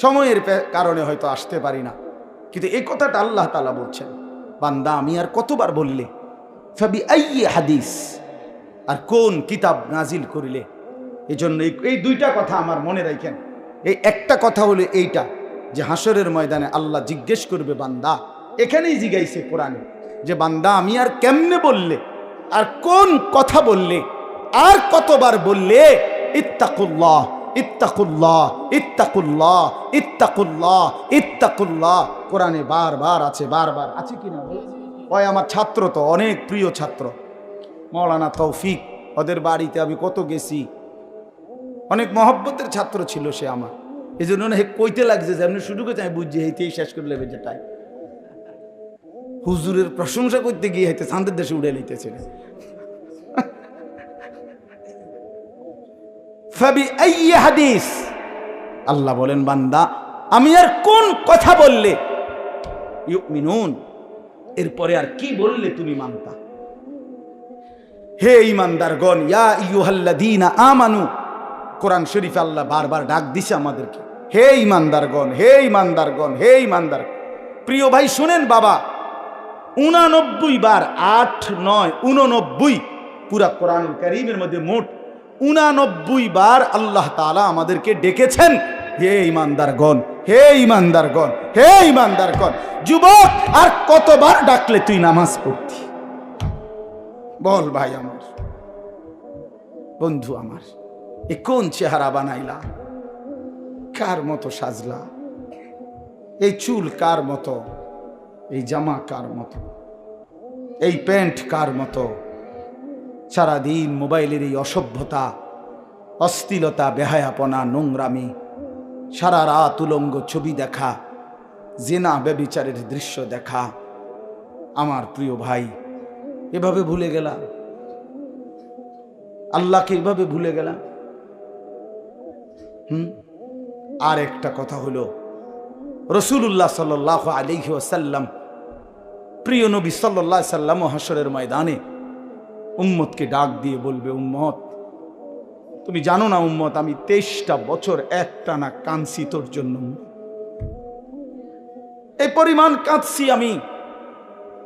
সময়ের কারণে হয়তো আসতে পারি না, কিন্তু এই কথাটা আল্লাহ তাআলা বলছেন, বান্দা আমি আর কতবার বললে, ফাবিআইয়ি হাদিস, আর কোন কিতাব নাজিল করিলে। এই জন্য এই দুইটা কথা আমার মনে রাখেন। এই একটা কথা হলো এইটা, যে হাসরের ময়দানে আল্লাহ জিজ্ঞেস করবে বান্দা, এখানেই জিজ্ঞাইছে কোরআনে, যে বান্দা আমি আর কেমনে বললে, আর কোন কথা বললে আর কতবার বললে ইত্তাকুল্লাহ ইত্তাকুল্লাহ ইত্তাকুল্লাহ ইত্তাকুল্লাহ ইত্তাকুল্লাহ। কোরআনে বারবার আছে, বারবার আছে কিনা? ওই আমার ছাত্র তো অনেক প্রিয় ছাত্র মাওলানা তৌফিক, ওদের বাড়িতে আমি কত গেছি, অনেক মহব্বতের ছাত্র ছিল সে আমার। এই জন্য কইতে লাগছে যে আপনি শুরু করতে আমি বুঝছি এইতেই শেষ করে লেবে যেটাই হুজুরের প্রশংসা করতে গিয়ে হইতে চাঁদের দেশে উড়ে লইতেছে। হাদিস আল্লাহ বলেন বান্দা আমি আর কোন কথা বললে ইউমিনুন, এরপরে আর কি বললে তুমি মানতা। হে ঈমানদারগণ, ইয়া আইয়ুহাল্লাযীনা আমানু, কোরআন শরীফে আল্লাহ বারবার ডাক দিছে আমাদেরকে, হে ঈমানদারগণ, হে ঈমানদারগণ, হে ঈমানদার। প্রিয় ভাই শুনেন বাবা, 89 বার, 8, 9, 89 পুরা কোরআনুল কারীমের মধ্যে মোট 89 বার আল্লাহ তাআলা আমাদেরকে ডেকেছেন হে ঈমানদারগণ, হে ঈমানদারগণ, হে ঈমানদারগণ। যুবক, আর কতবার ডাকলে তুই নামাজ পড়তি? বল ভাই আমার, বন্ধু আমার, এ কোন চেহারা বানাইলা? কার মতো সাজলা? এই চুল কার মতো? এই জামা কার মতো? এই প্যান্ট কার মতো? সারাদিন মোবাইলের এই অসভ্যতা, অশ্লীলতা, বেহায়াপনা, নোংরামি, সারা রাত উলঙ্গ ছবি দেখা, জিনা ব্যভিচারের দৃশ্য দেখা। আমার প্রিয় ভাই, এভাবে ভুলে গেলাম আল্লাহকে, এভাবে ভুলে গেলাম। আর একটা কথা হলো, রাসূলুল্লাহ সাল্লাল্লাহু আলাইহি ওয়াসাল্লাম, প্রিয় নবী সাল্লাল্লাহু আলাইহি সাল্লাম হাসরের ময়দানে উম্মতকে ডাক দিয়ে বলবে, উম্মত তুমি জানো না উম্মত, আমি 23টা বছর একটানা কাঁদছি তোর জন্য, এই পরিমাণ কাঁদছি আমি।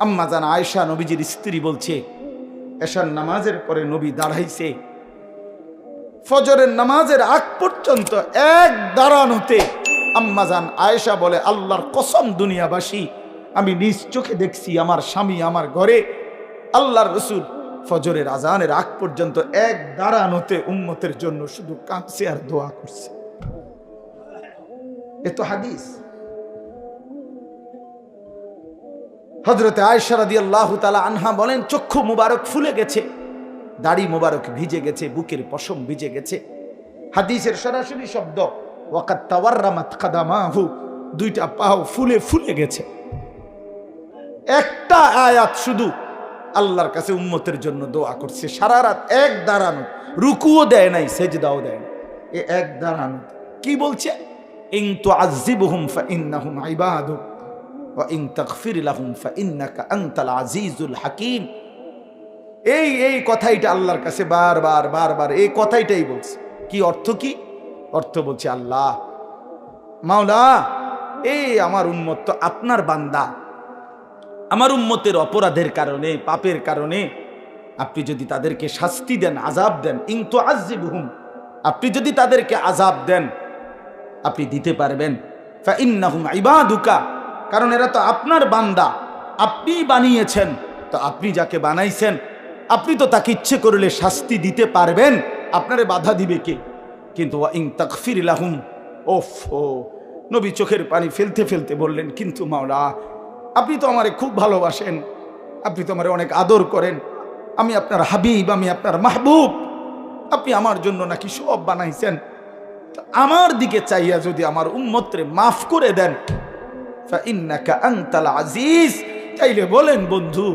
আম্মা জান আয়েশা নবীজির স্ত্রী বলছে, এশার নামাজের পরে নবী দাঁড়াইছে, ফজরের নামাজের আগ পর্যন্ত এক দাঁড়ানোতে আম্মা জান আয়েশা বলে, আল্লাহর কসম দুনিয়াবাসী, আমি নিজ চোখে দেখছি আমার স্বামী আমার ঘরে আল্লাহর রাসূল ফজরের আজানের আগ পর্যন্ত এক দাঁড়ানোতে উম্মতের জন্য শুধু কাঁদছে আর দোয়া করছে। এ তো হাদিস। হযরতে আয়েশা রাদিয়াল্লাহু তাআলা আনহা বলেন, চক্ষু মুবারক ফুলে গেছে, দাড়ি মুবারক ভিজে গেছে, বুকের পশম ভিজে গেছে। হাদিসের সরাসরি শব্দ, ওয়াকাত তাওয়াররামাত কাদামাহু, দুইটা পাও ফুলে ফুলে গেছে। একটা আয়াত শুধু আল্লাহর কাছে উম্মতের জন্য দোয়া করছে, সারা রাত এক দাঁড়ানো, রুকুও দেয় নাই, সেজদাও দেয় নাই, এ এক দাঁড়ানো। কি বলছে? ইন তুআযিবহুম ফাইন্নাহুম ইবাদুক ওয়া ইন তাগফির লাহুম ফাইন্নাকা আনতাল আজিজুল হাকীম। এই কথাইটা আল্লাহর কাছে বারবার বারবার এই কথাইটাই বলছে। কি অর্থ? কি অর্থ? বলছে, আল্লাহ মাওলা, এই আমার উম্মত তো আপনার বান্দা, আমার উম্মতের অপরাধের কারণে, পাপের কারণে আপনি যদি তাদেরকে শাস্তি দেন, আযাব দেন, ইন তুআযিবহুম, আপনি যদি তাদেরকে আযাব দেন, আপনি দিতে পারবেন, ফাইন্নাহুম ইবাদুকা, কারণ এরা তো আপনার বান্দা, আপনি বানিয়েছেন, তো আপনি যাকে বানাইছেন আপনি তো তাকে ইচ্ছে করলে শাস্তি দিতে পারবেন, আপনারে বাধা দিবে কে? কিন্তু ওয়া ইন তাগফির লাহুম, ওফো, নবী চোখের পানি ফেলতে ফেলতে বললেন, কিন্তু মাওলা, আপনি তো আমারে খুব ভালোবাসেন, আপনি তো আমারে অনেক আদর করেন, আমি আপনার হাবিব, আমি আপনার মাহবুব, আপনি আমার জন্য নাকি সব বানাইছেন, আমার দিকে চাইয়া যদি আমার উম্মতরে মাফ করে দেন, ফাইন্নাকা আনতাল আজিজ, তাইলে বলেন বন্ধু,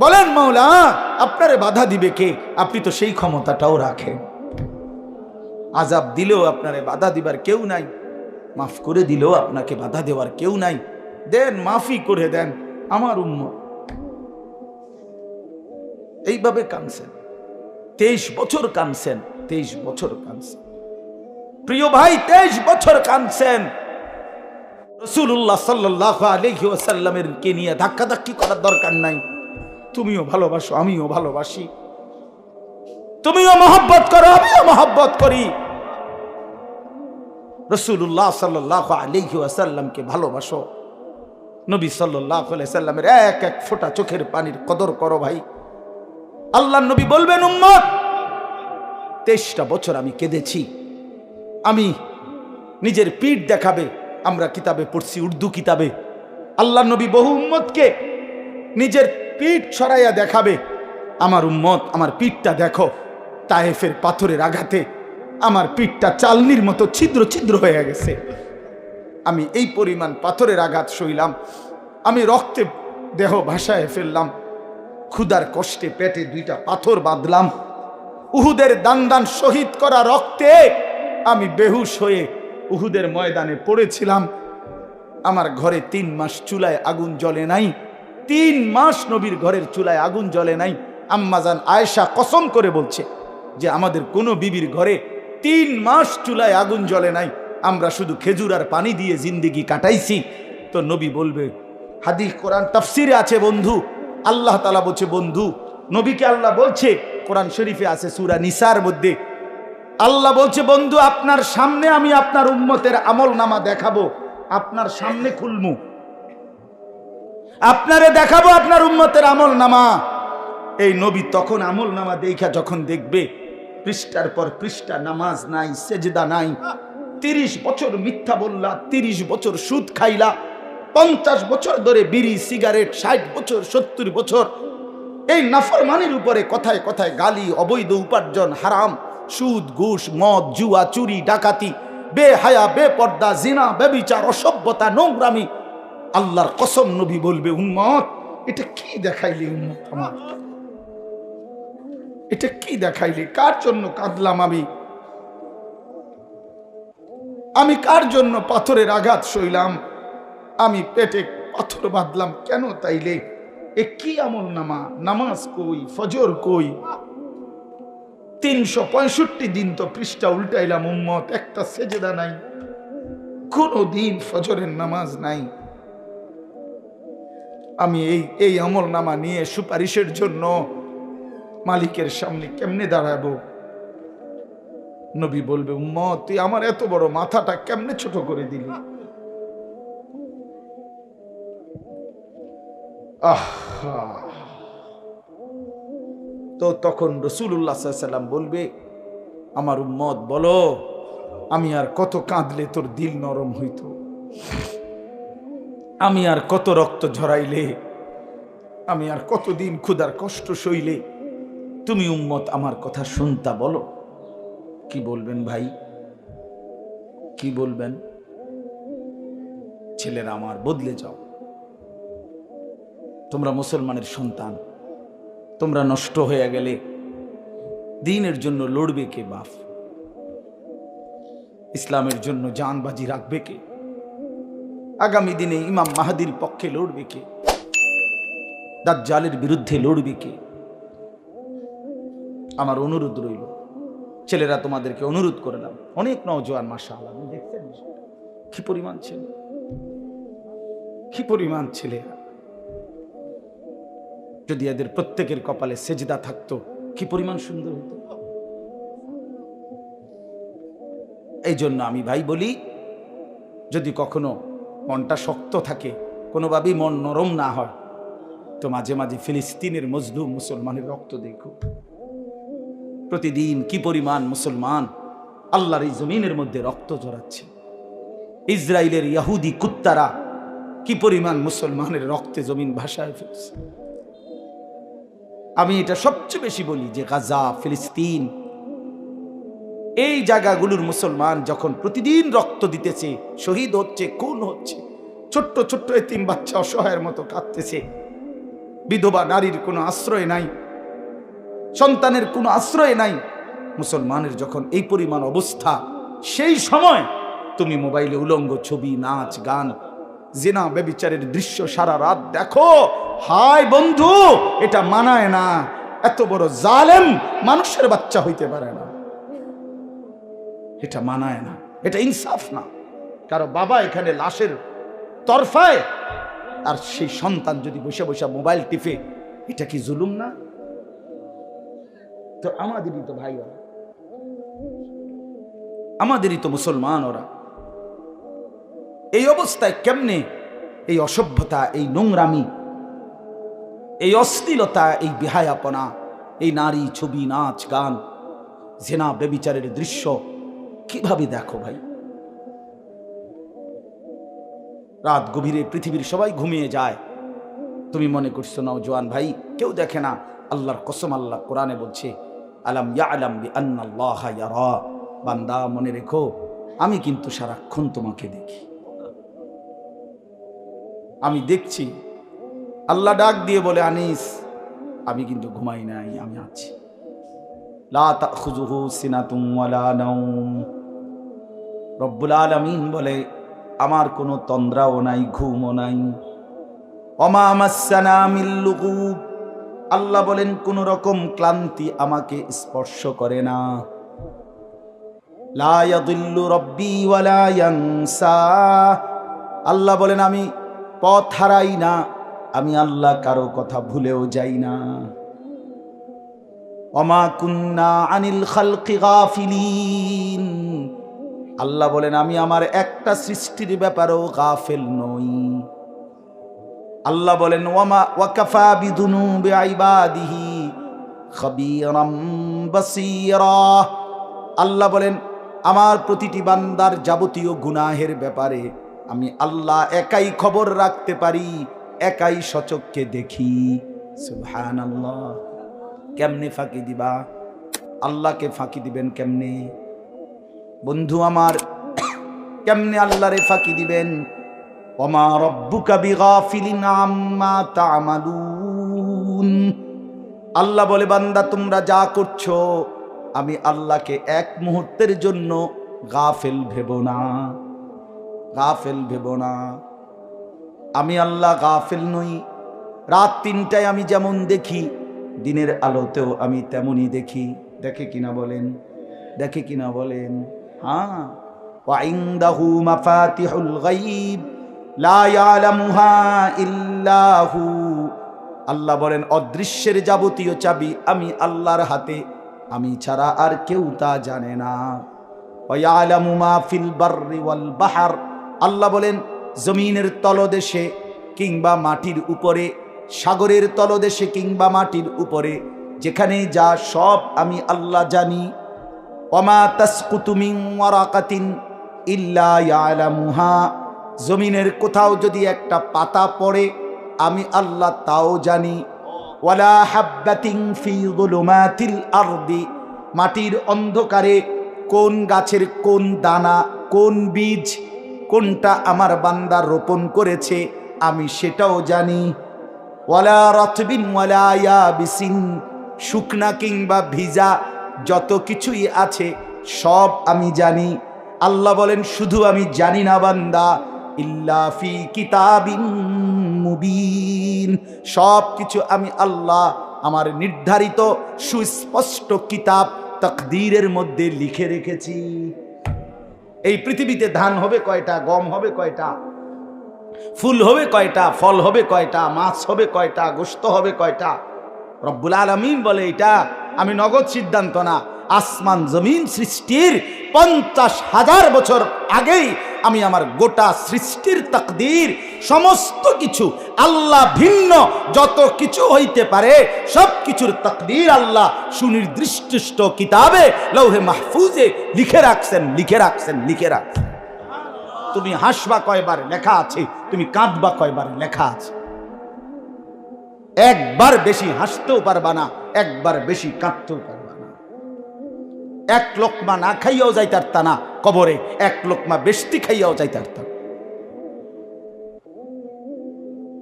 বলেন মাওলা, আপনারে বাধা দিবে কে? আপনি তো সেই ক্ষমতাটাও রাখেন। আযাব দিলেও আপনারে বাধা দিবার কেউ নাই, মাফ করে দিলেও আপনাকে বাধা দেওয়ার কেউ নাই। দেন, মাফি করে দেন আমার উম্মত। এইভাবে কাঁদছেন, 23 বছর কাঁদছেন, 23 বছর কাঁদছেন। প্রিয় ভাই, 23 বছর কাঁদছেন। রাসূলুল্লাহ সাল্লাল্লাহু আলাইহি ওয়াসাল্লামের কে নিয়ে ধাক্কাধাক্কি করার দরকার নাই। তুমিও ভালোবাসো, আমিও ভালোবাসি, তুমিও মহব্বত করো, আমিও মহব্বত করি। রাসূলুল্লাহ সাল্লাল্লাহু আলাইহি ওয়াসাল্লামকে ভালোবাসো। নবী সাল্লাল্লাহু আলাইহি সাল্লামের এক এক ফোঁটা চোখের পানির কদর করো ভাই। আল্লাহর নবী বলবেন, উম্মত 23টা বছর আমি কেঁদেছি। আমি নিজের পিঠ দেখাবে, আমরা কিতাবে পড়ছি, উর্দু কিতাবে আল্লাহ নবী বহু উম্মতকে নিজের পিঠ ছড়াইয়া দেখাবে, আমার উম্মত আমার পিঠটা দেখো। তায়েফের পাথরের আঘাতে আমার পিঠটা চালনির মতো ছিদ্র ছিদ্র হয়ে গেছে। আমি এই পরিমাণ পাথরের আঘাত সইলাম, আমি রক্তে দেহ ভাসায় ফেললাম, ক্ষুধার কষ্টে পেটে 2টা পাথর বাঁধলাম, উহুদের দান দান শহীদ করা রক্তে আমি বেহুশ হয়ে উহুদের ময়দানে পড়েছিলাম। আমার ঘরে 3 মাস চুলায় আগুন জ্বলে নাই, 3 মাস নবীর ঘরের চুলায় আগুন জ্বলে নাই। আম্মাজান আয়েশা কসম করে বলছে যে আমাদের কোনো বিবির ঘরে 3 মাস চুলায় আগুন জ্বলে নাই, আমরা শুধু খেজুর আর পানি দিয়ে জিন্দেগি কাটাইছি। তো নবী বলবে, হাদিস কোরআন তাফসিরে আছে বন্ধু, আল্লাহ তাআলা বলছে বন্ধু, নবীকে আল্লাহ বলছে, কোরআন শরীফে আছে সূরা নিসার মধ্যে আল্লাহ বলছে, বন্ধু আপনার সামনে আমি আপনার উম্মতের আমলনামা দেখাবো, আপনার সামনে খুলমু, আপনারে দেখাবো আপনার উম্মতের আমলনামা। এই নবী তখন আমলনামা দেখা যখন দেখবে পৃষ্ঠার পর পৃষ্ঠা নামাজ নাই, সেজদা নাই, 30 বছর মিথ্যা বললা, 30 বছর সুদ খাইলা, 50 বছর ধরে বিড়ি সিগারেট, 60 বছর 70 বছর এই নাফরমানির উপরে কথায় কথায় গালি, অবৈধ উপার্জন, হারাম, সুদ, ঘুষ, মদ, জুয়া, চুরি, ডাকাতি, বেহায়া, বেপর্দা, জিনা, ব্যভিচার, অসভ্যতা, নোংরামি। আল্লাহর কসম নবী বলবে, উম্মত এটা কি দেখাইলি, উম্মত আমার এটা কি দেখাইলি? কার জন্য কাঁদলাম আমি কার জন্য পাথরের আঘাত সইলাম, আমি পেটে পাথর বাঁধলাম কেন? তাইলে এ কি আমল নামা? নামাজ কই, ফজর কই? 365 দিন তো পৃষ্ঠা উল্টাইলাম উম্মত, একটা সেজদা নাই, কোনো দিন ফজরের নামাজ নাই। আমি এই আমল নামা নিয়ে সুপারিশের জন্য মালিকের সামনে কেমনে দাঁড়াবো? নবী বলবে, উম্মত তুই আমার এত বড় মাথাটা কেমনে ছোট করে দিলি? তো তখন রাসূলুল্লাহ সাল্লাল্লাহু আলাইহি ওয়াসাল্লাম বলবে, আমার উম্মত বলো, আমি আর কত কাঁদলে তোর দিল নরম হইতো? আমি আর কত রক্ত ঝরাইলে, আমি আর কতদিন ক্ষুধার কষ্ট সইলে তুমি উম্মত আমার কথা শুনতা? বলো কি বলবেন ভাই, কি বলবেন? ছেলেরা আমার, বদলে যাও। তোমরা মুসলমানের সন্তান, তোমরা নষ্ট হয়ে গেলে দ্বীনের জন্য লড়বে কে বাপ? ইসলামের জন্য জান বাজি রাখবে কে? আগামী দিনে ইমাম মাহদির পক্ষে লড়বে কে? দাজ্জালের বিরুদ্ধে লড়বে কে? আমার অনুরোধ রইল, ছেলেরা তোমাদেরকে অনুরোধ করলাম, অনেক নওজোয়ান মাশাআল্লাহ, আপনি দেখছেন কি পরিমাণ ছেলে, কি পরিমাণ ছেলেরা, যদি এদের প্রত্যেকের কপালে সেজদা থাকতো কি পরিমাণ সুন্দর হতো। এই জন্য আমি ভাই বলি, যদি কখনো মনটা শক্ত থাকে, কোনোভাবেই মন নরম না হয়, তো মাঝে মাঝে ফিলিস্তিনের মজলুম মুসলমানের রক্ত দেখো। প্রতিদিন কি পরিমাণ মুসলমান আল্লাহর এই জমিনের মধ্যে রক্ত ঝরাচ্ছে। ইসরায়েলের ইহুদি কুত্তারা কি পরিমাণ মুসলমানের রক্তে জমিন ভাসায় ফেলছে। আমি এটা সবচেয়ে বেশি বলি যে গাজা, ফিলিস্তিন, এই জায়গাগুলোর মুসলমান যখন প্রতিদিন রক্ত দিতেছে, শহীদ হচ্ছে, খুন হচ্ছে, ছোট্ট ছোট্ট এতিম বাচ্চা অসহায়ের মতো কাঁদতেছে, বিধবা নারীর কোনো আশ্রয় নাই, সন্তানের কোনো আশ্রয় নাই, মুসলমানের যখন এই পরিমাণ অবস্থা, সেই সময় তুমি মোবাইলে উলঙ্গ ছবি, নাচ, গান, জিনা, ব্যভিচারের দৃশ্য সারা রাত দেখো, হায় বন্ধু, এটা মানায় না। এত বড় জালেম মানুষের বাচ্চা হইতে পারে না, এটা মানায় না, এটা ইনসাফ না। কারো বাবা এখানে লাশের তরফায়, আর সেই সন্তান যদি বসে বসে মোবাইল টিপে, এটা কি জুলুম না? তো আমাদেরই তো ভাই ওরা, আমাদেরই তো মুসলমান ওরা। এই অবস্থায় কেমনে এই অসভ্যতা, এই নোংরামি, এই অশ্লীলতা, এই বেহায়াপনা, এই নারী, ছবি, নাচ, গান, জিনা ব্যভিচারের দৃশ্য কিভাবে দেখো ভাই। রাত গভীরে পৃথিবীর সবাই ঘুমিয়ে যায়, তুমি মনে করছো নওজোয়ান ভাই কেউ দেখে না। আল্লাহর কসম, আল্লাহ কোরআনে বলছে আলাম ইয়ালাম বিআন্নাল্লাহা ইয়ারা, বান্দা মনে রেখো আমি কিন্তু সারাক্ষণ তোমাকে দেখি, আমি দেখছি। আল্লাহ ডাক দিয়ে বলে আনিস আমি কিন্তু ঘুমাই নাই, আমি আছি। লা তাখুযুহু সিনাতুম ওয়ালা নাওম, রব্বুল আলামিন বলে আমার কোনো তন্দ্রাও নাই, ঘুমও নাই। ওমা মাসসানা মিল লুগুব, আল্লাহ বলেন কোন রকম ক্লান্তি আমাকে স্পর্শ করে না। লা ইয়াদিল্লু রব্বি ওয়ালা ইয়ানসা, আল্লাহ বলেন আমি পথ হারাই না, আমি আল্লাহ কারো কথা ভুলেও যাই না। ওমা কুন্না আনিল খালকি গাফিলিন, আল্লাহ বলেন আমি আমার একটা সৃষ্টির ব্যাপারেও গাফেল নই। আল্লাহ বলেন ওয়ামা ওয়াকাফা বিদুনুবি ইবাদিহি খাবীরাম বাসীরা, আল্লাহ বলেন আমার প্রতিটি বান্দার যাবতীয় গুনাহের ব্যাপারে আমি আল্লাহ একাই খবর রাখতে পারি, একাই সচক্ষে দেখি। সুবহানাল্লাহ। কেমনে ফাঁকি দিবা? আল্লাহকে ফাঁকি দিবেন কেমনে? বন্ধু আমার, কেমনে আল্লাহরে ফাঁকি দিবেন? ওমা রব্বুকা বিগাফিলিন আম্মা তা'মালুন, আল্লাহ বলে বান্দা তোমরা যা করছো আমি আল্লাহকে এক মুহূর্তের জন্য গাফেল ভেবো না, গাফেল ভেবো না। আমি আল্লাহ গাফেল নই। রাত ৩টায় আমি যেমন দেখি দিনের আলোতেও আমি তেমনই দেখি। দেখে কিনা বলেন? দেখে কিনা বলেন? হ্যাঁ। ওয়া ইনদাহু মাফাতিহুল গায়ব লা ইয়ালামুহা ইল্লা হু, আল্লাহ বলেন অদৃশ্যের যাবতীয় চাবি আমি আল্লাহর হাতে, আমি ছাড়া আর কেউ তা জানে না। ওয়া ইয়ালামু মা ফিল বাররি ওয়াল বাহর, আল্লাহ বলেন জমিনের তলদেশে কিংবা মাটির উপরে, সাগরের তলদেশে কিংবা মাটির উপরে যেখানে যা সব আমি আল্লাহ জানি। ওমা তাসকুতু মিন ওয়ারাকাতিন ইল্লা ইয়ালামুহা, জমিনের কোথাও যদি একটা পাতা পড়ে আমি আল্লাহ তাও জানি। ওয়ালা হাববাতিন ফি যুলুমাতিল আরদি, মাটির অন্ধকারে কোন গাছের কোন দানা কোন বীজ কোনটা আমার বান্দা রোপণ করেছে আমি সেটাও জানি। ওয়ালা রাতবিন ওয়ালা ইয়াবিসিন, শুকনা কিংবা ভিজা যত কিছুই আছে সব আমি জানি। আল্লাহ বলেন শুধু আমি জানি না বান্দা, ইল্লা ফি কিতাবিন মুবিন, সব কিছু আমি আল্লাহ আমার নির্ধারিত সুস্পষ্ট কিতাব তাকদীরের মধ্যে লিখে রেখেছি। এই পৃথিবীতে ধান হবে কয়টা, গম হবে কয়টা, ফুল হবে কয়টা, ফল হবে কয়টা, মাছ হবে কয়টা, গোশত হবে কয়টা, রব্বুল আলামিন বলে এটা আমি নগদ সিদ্ধান্ত না, আসমান জমিন সৃষ্টির 50,000 বছর আগেই আমি আমার গোটা সৃষ্টির তাকদীর সমস্ত কিছু আল্লাহ ভিন্ন যত কিছু হইতে পারে সব কিছুর তাকদীর আল্লাহ সুনির্দিষ্ট কিতাবে লৌহে মাহফুজে লিখে রাখছেন, লিখে রাখছেন, লিখে রাখছেন। তুমি হাসবা কয়বার লেখা আছে, তুমি কাঁদবা কয়বার লেখা আছে। একবার বেশি হাসতেও পারবা না, একবার বেশি কাঁদতেও পারবা না। এক লোকমা না খাইয়াও যাইতে পারতা না কবরে, এক লোকমা বেশি খাইয়াও যাইতে পারতা।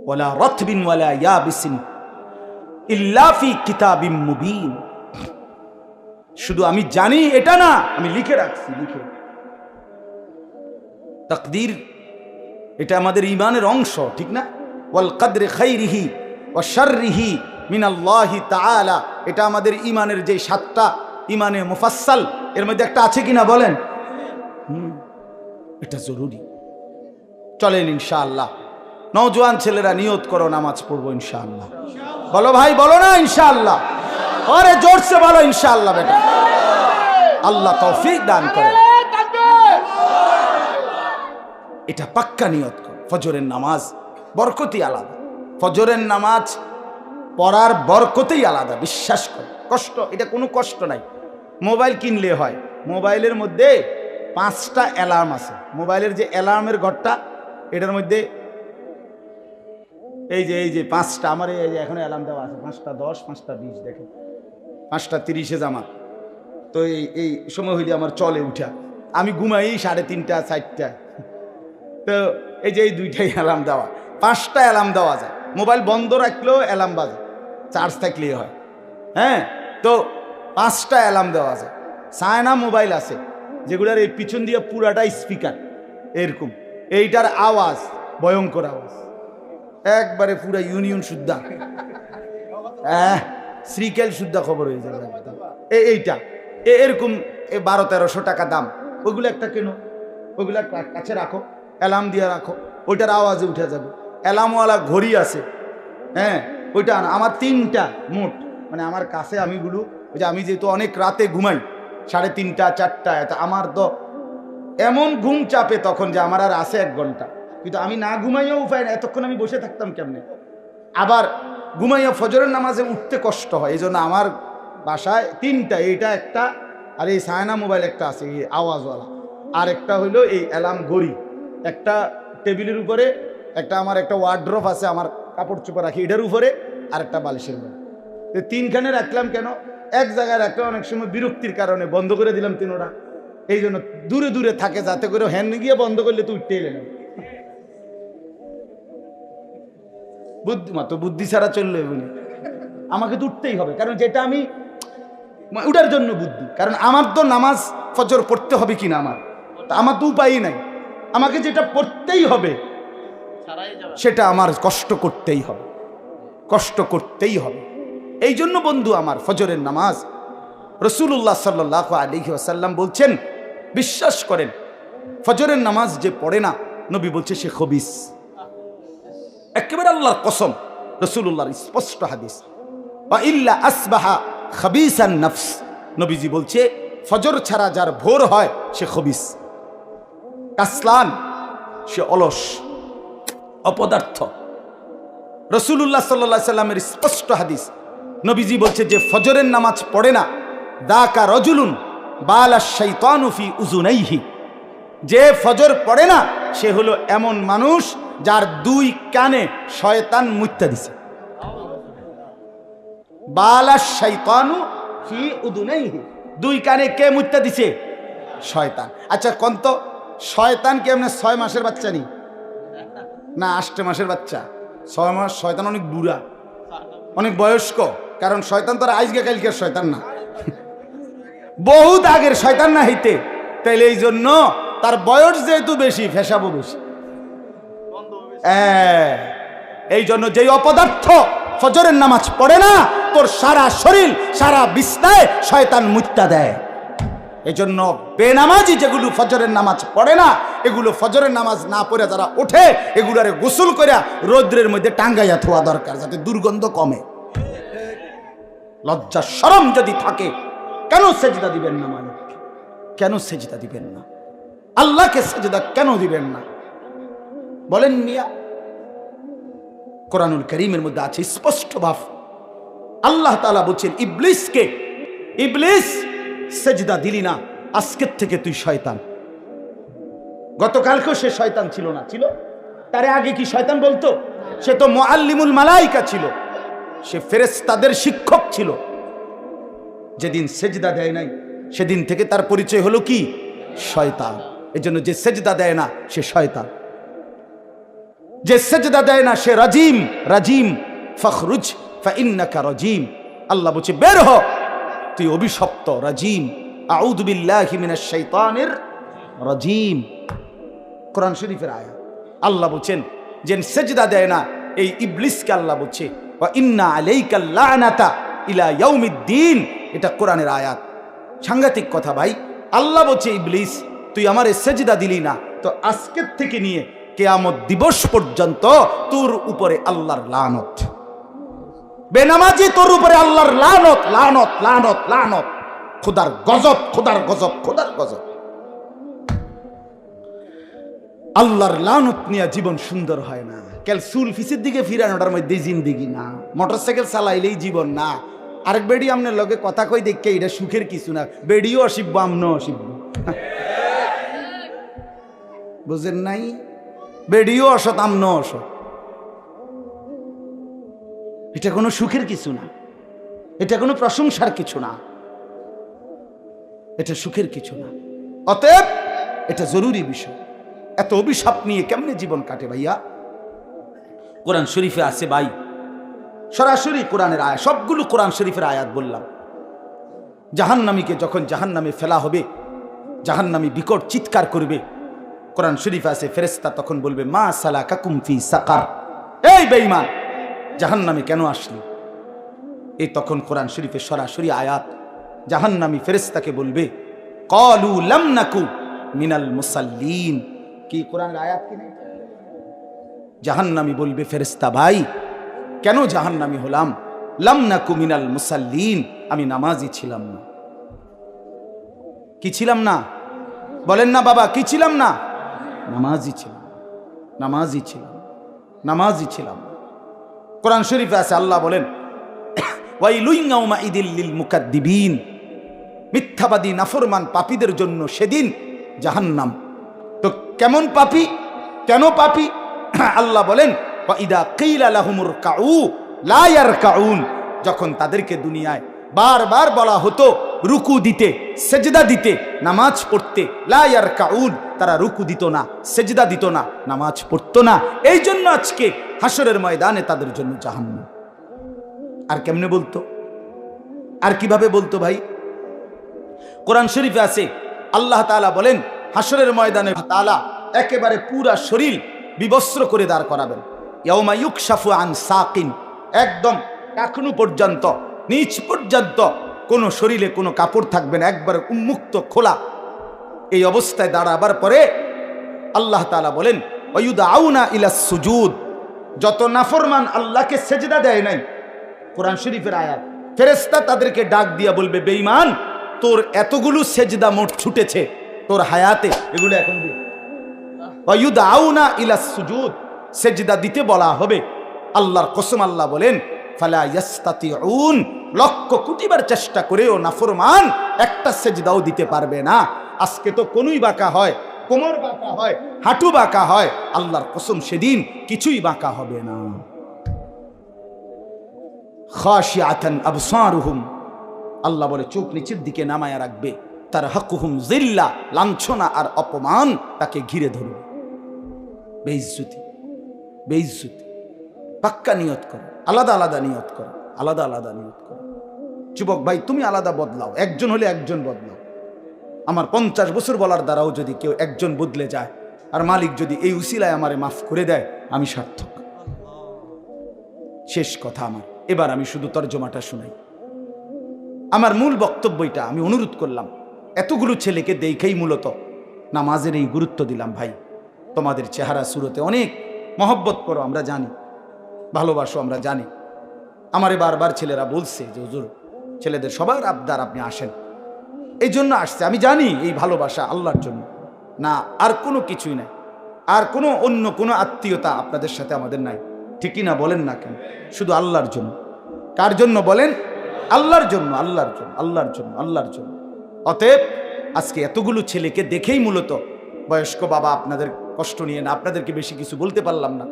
ওয়ালা রাতবিন ওয়ালা ইয়াবিসিন ইল্লা ফি কিতাবিম মুবিন, শুধু আমি জানি এটা না, আমি লিখে রাখছি, লিখে। তাকদীর এটা আমাদের ঈমানের অংশ, ঠিক না? ওয়াল কদরে খাইরিহি ওয়া শাররিহি মিনাল্লাহি তাআলা, এটা আমাদের ঈমানের যে 7টা ঈমানে মুফাসসাল এর মধ্যে একটা আছে কিনা বলেন? এটা জরুরি। চলেন ইনশাআল্লাহ নওজোয়ান ছেলেরা নিয়ত করো নামাজ পড়বো ইনশাআল্লাহ। বলো ভাই, বলো না ইনশাআল্লাহ? আরে জোরসে বলো ইনশাআল্লাহ। বেটা আল্লাহ তৌফিক দান করে। এটা পাক্কা নিয়ত কর। ফজরের নামাজ বরকতই আলাদা, ফজরের নামাজ পড়ার বরকতই আলাদা, বিশ্বাস কর। কষ্ট, এটা কোনো কষ্ট নাই। মোবাইল কিনলে হয়, মোবাইলের মধ্যে 5টা অ্যালার্ম আছে। মোবাইলের যে অ্যালার্মের ঘরটা, এটার মধ্যে এই যে 5টা, আমার এই যে এখন অ্যালার্ম দেওয়া আছে 5টা 10, 5টা 20, দেখেন 5টা 30-এ জামা। তো এই সময় হইলে আমার চলে উঠা, আমি ঘুমাই 3:30 4টা। তো এই যে এই 2টাই অ্যালার্ম দেওয়া, 5টা অ্যালার্ম দেওয়া যায়। মোবাইল বন্ধ রাখলেও অ্যালার্ম বাজে, চার্জ থাকলেই হয়। হ্যাঁ, তো 5টা অ্যালার্ম দেওয়া যায়। চায়না মোবাইল আছে যেগুলোর এই পিছন দিয়ে পুরাটাই স্পিকার, এরকম এইটার আওয়াজ ভয়ঙ্কর আওয়াজ, একবারে পুরা ইউনিয়ন শুদ্ধা, শ্রীকেল শুদ্ধা খবর হয়ে যাবে। এইটা এরকম 1200-1300 টাকা দাম। ওইগুলো একটা কেন, ওইগুলা কাছে রাখো, অ্যালার্ম দিয়ে রাখো, ওইটার আওয়াজে উঠে যাবে। অ্যালার্মওয়ালা ঘড়ি আছে, হ্যাঁ ওইটা না। আমার 3টা মোট, মানে আমার কাছে আমিগুলো, ওই যে আমি যেহেতু অনেক রাতে ঘুমাই 3:30 4টা, আমার তো এমন ঘুম চাপে তখন যে আমার আর আছে 1 ঘন্টা, কিন্তু আমি না ঘুমাইও উপায় না, এতক্ষণ আমি বসে থাকতাম কেমনে। আবার ঘুমাইয়া ফজরের নামাজে উঠতে কষ্ট হয়, এই জন্য আমার বাসায় 3টা, এইটা একটা, আর এই সায়না মোবাইল একটা আছে এই আওয়াজওয়ালা, আর একটা হইলো এই অ্যালার্ম ঘড়ি। একটা টেবিলের উপরে, একটা আমার একটা ওয়ার্ড্রপ আছে, আমার কাপড় চোপড় রাখি এটার উপরে, আর একটা বালিশের উপরে। 3খানে রাখলাম কেন, এক জায়গায় রাখলে অনেক সময় বিরক্তির কারণে বন্ধ করে দিলাম 3টা। এই জন্য দূরে দূরে থাকে, যাতে করে হ্যান্ড গিয়ে বন্ধ করলে তো উঠতে এলে না। বুদ্ধিমাত্র বুদ্ধি ছাড়া চললে বলে আমাকে তো উঠতেই হবে, কারণ যেটা আমি উঠার জন্য বুদ্ধি, কারণ আমার তো নামাজ ফজর পড়তে হবে কিনা আমার তো উপায়ই নাই, আমাকে যেটা পড়তেই হবে সেটা আমার কষ্ট করতেই হবে, কষ্ট করতেই হবে। এই জন্য বন্ধু আমার, ফজরের নামাজ রাসূলুল্লাহ সাল্লাল্লাহু আলাইহি ওয়াসাল্লাম বলছেন, বিশ্বাস করেন ফজরের নামাজ যে পড়ে না, নবী বলছে সে খবিস। একেবারে আল্লাহর কসম, রাসূলুল্লাহর স্পষ্ট হাদিস, ওয়া ইল্লা আসবাহা খাবিসান নফস, নবীজি বলছে ফজর ছাড়া যার ভোর হয় সে খবিস, কাসলান, সে অলস, অপদার্থ। রাসূলুল্লাহ সাল্লাল্লাহু আলাইহি সাল্লামের স্পষ্ট হাদিস, নবীজি বলছে যে ফজরের নামাজ পড়ে না, দাকা রাজুলুন বালা শাইতানু ফি উযুনাইহি, যে ফজর পড়ে না সে হলো এমন মানুষ যার 2 কানে শয়তান মুত্তা দিছে। বালা শাইতানু ফি উযুনাইহি, 2 কানে কে মুত্তা দিছে? শয়তান। আচ্ছা কোন তো শয়তান কেমনে 6 মাসের বাচ্চা নি না 8 মাসের বাচ্চা? 6 মাস শয়তান অনেক বুড়া, অনেক বয়স্ক, কারণ শয়তান তো আর আজকে কালকের শয়তান না, বহুত আগের শয়তান না হইতে। তাইলে এই জন্য তার বয়স যেহেতু বেশি, ফেসাবো বেশি। এই জন্য যেই অপদার্থ ফজরের নামাজ পড়ে না, তোর সারা শরীর সারা বিছনায় শয়তান মুত্তা দেয়। এই জন্য বেনামাজি যেগুলো ফজরের নামাজ পড়ে না, এগুলো ফজরের নামাজ না পড়ে যারা ওঠে, এগুলারে গোসল করে রৌদ্রের মধ্যে টাঙ্গাইয়া থোয়া দরকার, যাতে দুর্গন্ধ কমে। লজ্জা শরম যদি থাকে, কেন সেজদা দিবেন না? মালিক কেন সেজদা দিবেন না? আল্লাহকে সেজদা কেন দিবেন না বলেন মিয়া? কোরআনুল কারীমের মধ্যে আছে স্পষ্ট ভাব, আল্লাহ তাআলা বলছেন ইবলিসকে, ইবলিস সেজদা দিলি না, আজকের থেকে তুই শয়তান। গতকালকেও সে শয়তান ছিল না? ছিল। তার আগে কি শয়তান বলতো? সে তো মুআল্লিমুল মালাইকা ছিল, সে ফেরেশতাদের শিক্ষক ছিল। যেদিন সেজদা দেয় নাই, সেদিন থেকে তার পরিচয় হলো কি? শয়তান। এজন্য যে সেজদা দেয় না সে শয়তান, যে সেজদা দেয় না সে রাজিম। রাজিম ফখরুজ ফাইন্নাকা রাজিম, আল্লাহ বলছে বের হ, তুই অভিশপ্ত, রাজিম। আউযু বিল্লাহি মিনাশ শাইতানির রাজিম, কোরআন শরীফের আয়াত। আল্লাহ বলছেন যে সেজদা দেয় না এই ইবলিসকে আল্লাহ বলছে ওয়া ইন্না আলাইকাল লানাতা ইলা ইয়াউমিদ্দিন, এটা কোরআনের আয়াত। সাংঘাতিক কথা ভাই। আল্লাহ বলছে ইবলিস তুই আমারে সেজদা দিলি না, তো আজকের থেকে নিয়ে কিয়ামত দিবস পর্যন্ত তোর উপরে আল্লাহর লানত। বেনামাজি তোর উপরে আল্লাহর লানত, লানত, লানত, লানত, খোদার গজব, খোদার গজব, খোদার গজব। আল্লাহর লানত নিয়ে জীবন সুন্দর হয় না। কেল চুল ফিসের দিকে ফিরানোটার মধ্যে জিন্দিগি না। মোটরসাইকেল চালাইলেই জীবন না, আরেক বেডি আপনার লগে কথা কই দেখে এটা সুখের কিছু না, বেডিও অসিব্য আমনও অসিব্য। বুঝেন নাই? বেডিও অসৎ আমনও অসৎ, এটা কোনো সুখের কিছু না, এটা কোনো প্রশংসার কিছু না, এটা সুখের কিছু না। অতএব এটা জরুরি বিষয়। এত অভিশাপ নিয়ে কেমনে জীবন কাটে ভাইয়া? কোরআন শরীফে আছে ভাই, সরাসরি কোরআনের আয়াত, সবগুলো কোরআন শরীফের আয়াত বললাম। জাহান্নামীকে যখন জাহান্নামে ফেলা হবে, জাহান্নামী বিকট চিৎকার করবে। কোরআন শরীফে আছে ফেরেশতা তখন বলবে মা সালাকাকুম ফি সাকার, এই বেঈমান জাহান্নামে কেন আসলি? এই তখন কোরআন শরীফের সরাসরি আয়াত। জাহান্নামী ফেরেশতাকে বলবে ক্বালু লাম নাকু মিনাল মুসাল্লিন। কি কোরআনের আয়াত কি? জাহান্নামী বলবে ফেরেশতা ভাই কেন জাহান্নামী হলাম? লাম নাকু মিনাল মুসাল্লিন, আমি নামাজি ছিলাম না। কি ছিলাম না? বলেন না বাবা, কি ছিলাম না? নামাজি ছিলাম, নামাজি ছিলাম, নামাজি ছিলাম। কোরআন শরীফে আছে আল্লাহ বলেন ওয়াইলুন ইয়াউমাইদিল লিল মুকাদ্দিবিন, মিথ্যাবাদী নাফরমান পাপীদের জন্য সেদিন জাহান্নাম। তো কেমন পাপী, কেন পাপী? আল্লাহ বলেন ওয়াইদা কিলা লাহুমুর কাউ লা ইয়ারকাউন, যখন তাদেরকে দুনিয়ায় বারবার বলা হতো রুকু দিতে, সেজদা দিতে, নামাজ পড়তে, লা ইয়ারকাউন, তারা রুকু দিত না, সেজদা দিত না, নামাজ পড়তো না। এই জন্য আজকে হাসরের ময়দানে তাদের জন্য জাহান্নাম। আর কেমনে বলতো? আর কিভাবে বলতো ভাই? কোরআন শরীফে আছে আল্লাহ তাআলা বলেন হাসরের ময়দানে তাআলা একেবারে পুরা শরীর বিবস্ত্র করে দাঁড় করাবেন। ইয়াউমা ইউকশাফু আন সাকিন, একদম টাকনু পর্যন্ত, নিচ পর্যন্ত কোনো শরীরে কোনো কাপড় থাকবে না, একবার উন্মুক্ত খোলা। এই অবস্থায় দাঁড়াবার পরে আল্লাহ তাআলা বলেন ওয়ায়ুদআউনা ইলাস সুজুদ, যত নাফরমান আল্লাহকে সেজদা দেয় নাই, কোরআন শরীফের আয়াত, ফেরেশতা তাদেরকে ডাক দিয়া বলবে বেঈমান তোর এতগুলো সেজদা মোট ছুটেছে তোর হায়াতে, এগুলো এখন দে। ওয়ায়ুদআউনা ইলাস সুজুদ, সেজদা দিতে বলা হবে। আল্লাহর কসম আল্লাহ বলেন ফালা ইয়াস্তাতিউন, লক্ষ কোটিবার চেষ্টা করেও নাফরমান একটা সেজদাও দিতে পারবে না। আজকে তো কোনই বাঁকা হয়, কোমর বাঁকা হয়, হাঁটু বাঁকা হয়, আল্লাহর কসম সেদিন কিছুই বাঁকা হবে না। খাশিআতান আবসারুহুম, আল্লাহ বলে চোখ নিচের দিকে নামায়া রাখবে। তারহাকুহুম যিল্লা, লাঞ্ছনা আর অপমান তাকে ঘিরে ধরবে। বেইজ্জতি, বেইজ্জতি। পাক্কা নিয়ত করো, আলাদা আলাদা নিয়ত করো, আলাদা আলাদা নিয়ত করো। যুবক ভাই তুমি আলাদা বদলাও, একজন হলে একজন বদলাও। আমার 50 বছর বলার দ্বারাও যদি কেউ একজন বদলে যায় আর মালিক যদি এই উসিলায় আমারে মাফ করে দেয়, আমি সার্থক। শেষ কথা আমার, এবার আমি শুধু তর্জমাটা শুনাই। আমার মূল বক্তব্যটা আমি অনুরোধ করলাম, এতগুলো ছেলেকে দেখেই মূলত নামাজের এই গুরুত্ব দিলাম। ভাই তোমাদের চেহারা সুরতে অনেক মহব্বত করো, আমরা জানি, ভালোবাসো, আমরা জানি। আমারে বারবার ছেলেরা বলছে যে হুজুর ছেলেদের সবার আবদার আপনি আসেন, এই জন্য আসছে। আমি জানি এই ভালোবাসা আল্লাহর জন্য, না আর কোনো কিছুই নাই, আর কোনো অন্য কোনো আত্মীয়তা আপনাদের সাথে আমাদের নাই, ঠিকই না? বলেন না কেন? শুধু আল্লাহর জন্য। কার জন্য বলেন? আল্লাহর জন্য, আল্লাহর জন্য, আল্লাহর জন্য, আল্লাহর জন্য। অতএব আজকে এতগুলো ছেলেকে দেখেই মূলত বয়স্ক বাবা আপনাদের কষ্ট নিয়ে না, আপনাদেরকে বেশি কিছু বলতে পারলাম না,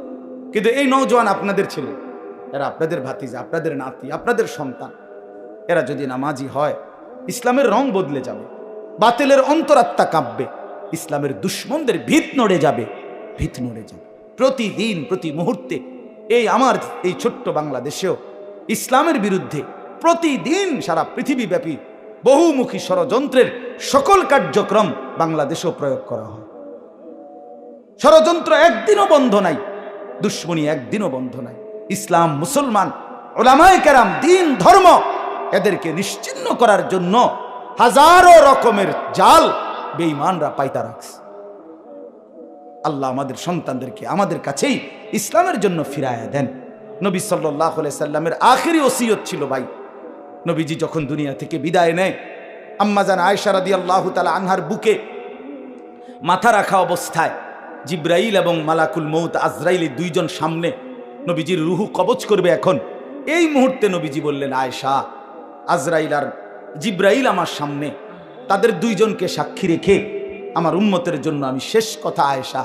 কিন্তু এই নওজোয়ান আপনাদের ছেলে, এরা আপনাদের ভাতিজা, আপনাদের নাতি, আপনাদের সন্তান। এরা যদি নামাজি হয় ইসলামের রং বদলে যাবে, বাতিলের অন্তরাত্মা কাঁপবে, ইসলামের দুশ্মনদের ভিত নড়ে যাবে, ভিত নড়ে যাবে। প্রতিদিন প্রতি মুহূর্তে এই আমার এই ছোট্ট বাংলাদেশেও ইসলামের বিরুদ্ধে প্রতিদিন সারা পৃথিবীব্যাপী বহুমুখী ষড়যন্ত্রের সকল কার্যক্রম বাংলাদেশেও প্রয়োগ করা হয়। ষড়যন্ত্র একদিনও বন্ধ নাই, দুশ্মনী একদিনও বন্ধ নাই। ইসলাম, মুসলমান, উলামায়ে কেরাম, দিন, ধর্ম, এদেরকে নিশ্চিহ্ন করার জন্য হাজারো রকমের জাল বেঈমানরা পাইতা রাখছে। আল্লাহ আমাদের সন্তানদেরকে আমাদের কাছেই ইসলামের জন্য ফিরায়া দেন। নবী সাল্লাল্লাহু আলাইহি সাল্লামের আখেরি ওসিয়ত ছিল ভাই, নবীজি যখন দুনিয়া থেকে বিদায় নেয়, আম্মাজান আয়েশা রাদিয়াল্লাহু তাআলা আনহার বুকে মাথা রাখা অবস্থায় জিব্রাইল এবং মালাকুল মউত আজরাইল দুইজন সামনে, নবীজির রুহু কবজ করবে এখন। এই মুহূর্তে নবীজি বললেন আয়েশা আজরাইল আর জিব্রাইল আমার সামনে, তাদের দুইজনকে সাক্ষী রেখে আমার উম্মতের জন্য আমি শেষ কথা আয়েশা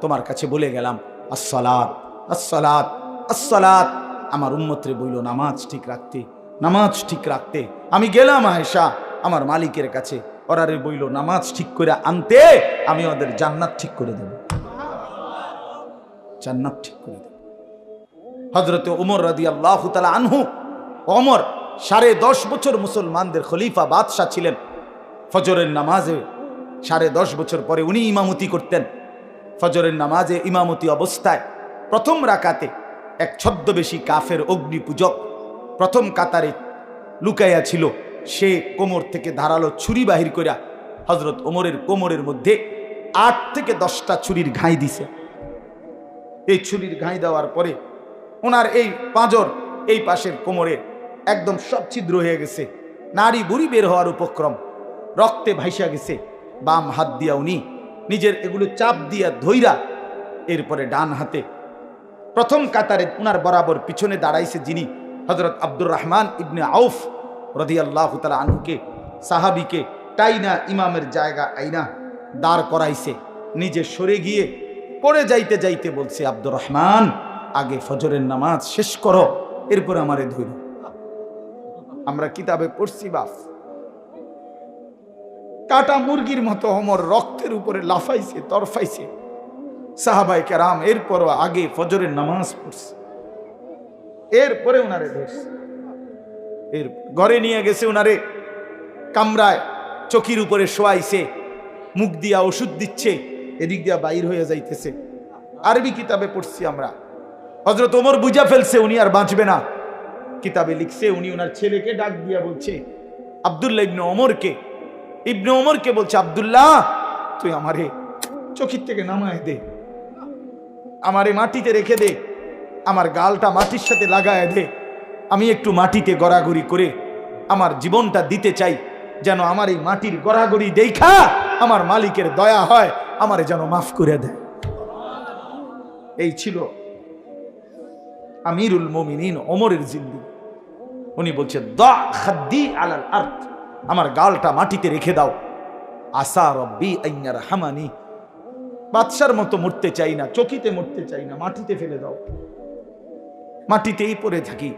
তোমার কাছে বলে গেলাম, আসসালাত আসসালাত আসসালাত। আমার উম্মতরে বইল নামাজ ঠিক রাখতে, নামাজ ঠিক রাখতে। আমি গেলাম আয়েশা আমার মালিকের কাছে, ওরারে বইল নামাজ ঠিক করে আনতে, আমি ওদের জান্নাত ঠিক করে দেব, জান্নাত ঠিক করে দেব। হযরতে ওমর রাদিয়াল্লাহু তাআলা আনহু, ওমর 10.5 বছর মুসলমানদের খলিফা বাদশাহ ছিলেন। ফজরের নামাজে 10.5 বছর পরে উনি ইমামতি করতেন। ফজরের নামাজে ইমামতি অবস্থায় প্রথম রাকাতে এক ছদ্মবেশী কাফের অগ্নি পূজক প্রথম কাতারে লুকাইয়া ছিল। সে কোমর থেকে ধারালো ছুরি বাহির করিয়া হযরত ওমরের কোমরের মধ্যে 8 থেকে 10টা ছুরির ঘাই দিছে। এই ছুরির ঘাই দেওয়ার পরে ওনার এই পাঁজর এই পাশের কোমরে একদম সব ছিদ্র হয়ে গেছে, নাড়ি বুড়ি বের হওয়ার উপক্রম, রক্তে ভাইসা গেছে। বাম হাত দিয়া উনি নিজের এগুলো চাপ দিয়া ধইরা এরপরে ডান হাতে প্রথম কাতারে উনার বরাবর পিছনে দাঁড়াইছে যিনি, হযরত আব্দুর রহমান ইবনে আউফ রাদিয়াল্লাহু তাআলা আনহুকে, সাহাবীকে টাইনা ইমামের জায়গা আইনা দাঁড় করাইছে। নিজে সরে গিয়ে পড়ে যাইতে যাইতে বলছে, আব্দুর রহমান আগে ফজরের নামাজ শেষ করো, এরপর আমারে ধইর। আমরা কিতাবে পড়ছি বাপ, কাটা মুরগির মতো ওমর রক্তের উপরে লাফাইছে, তরফাইছে। সাহাবায়ে কেরাম এরপরও আগে ফজরের নামাজ পড়ছে, এরপরে উনারে ধরছে। এর ঘরে নিয়ে গেছে উনারে, কামরায় চকির উপরে শোয়াইছে, মুখ দিয়া ওষুধ দিচ্ছে, এদিক দিয়া বাইর হয়ে যাইতেছে। আরবি কিতাবে পড়ছি আমরা, হযরত ওমর বুঝা ফেলছে উনি আর বাঁচবে না। কিতাবে লিখছে উনি ওনার ছেলেকে ডাক দিয়া বলছে, আব্দুল্লাহ ইবনে ওমরকে বলছে, আব্দুল্লাহ তুই আমারে চকির থেকে নামায় দে, আমারে মাটিতে রেখে দে, আমার গালটা মাটির সাথে লাগায় দে, আমি একটু মাটিতে গড়াগড়ি করে আমার জীবনটা দিতে চাই, যেন আমার এই মাটির গড়াগড়ি দেখা আমার মালিকের দয়া হয়, আমারে যেন মাফ করে দেয়। এই ছিল আমিরুল মুমিনিন ওমরের জিন্দেগি। উনি বলছেন, দা খাদ্দি আলাল আরদ, আমার গালটা মাটিতে রেখে দাও, আসা রব্বি আন ইয়ারহামানি। বাদশার মতো মরতে চাই না, চকিতে মরতে চাই না, মাটিতে ফেলে দাও, মাটিতেই পড়ে থাকি,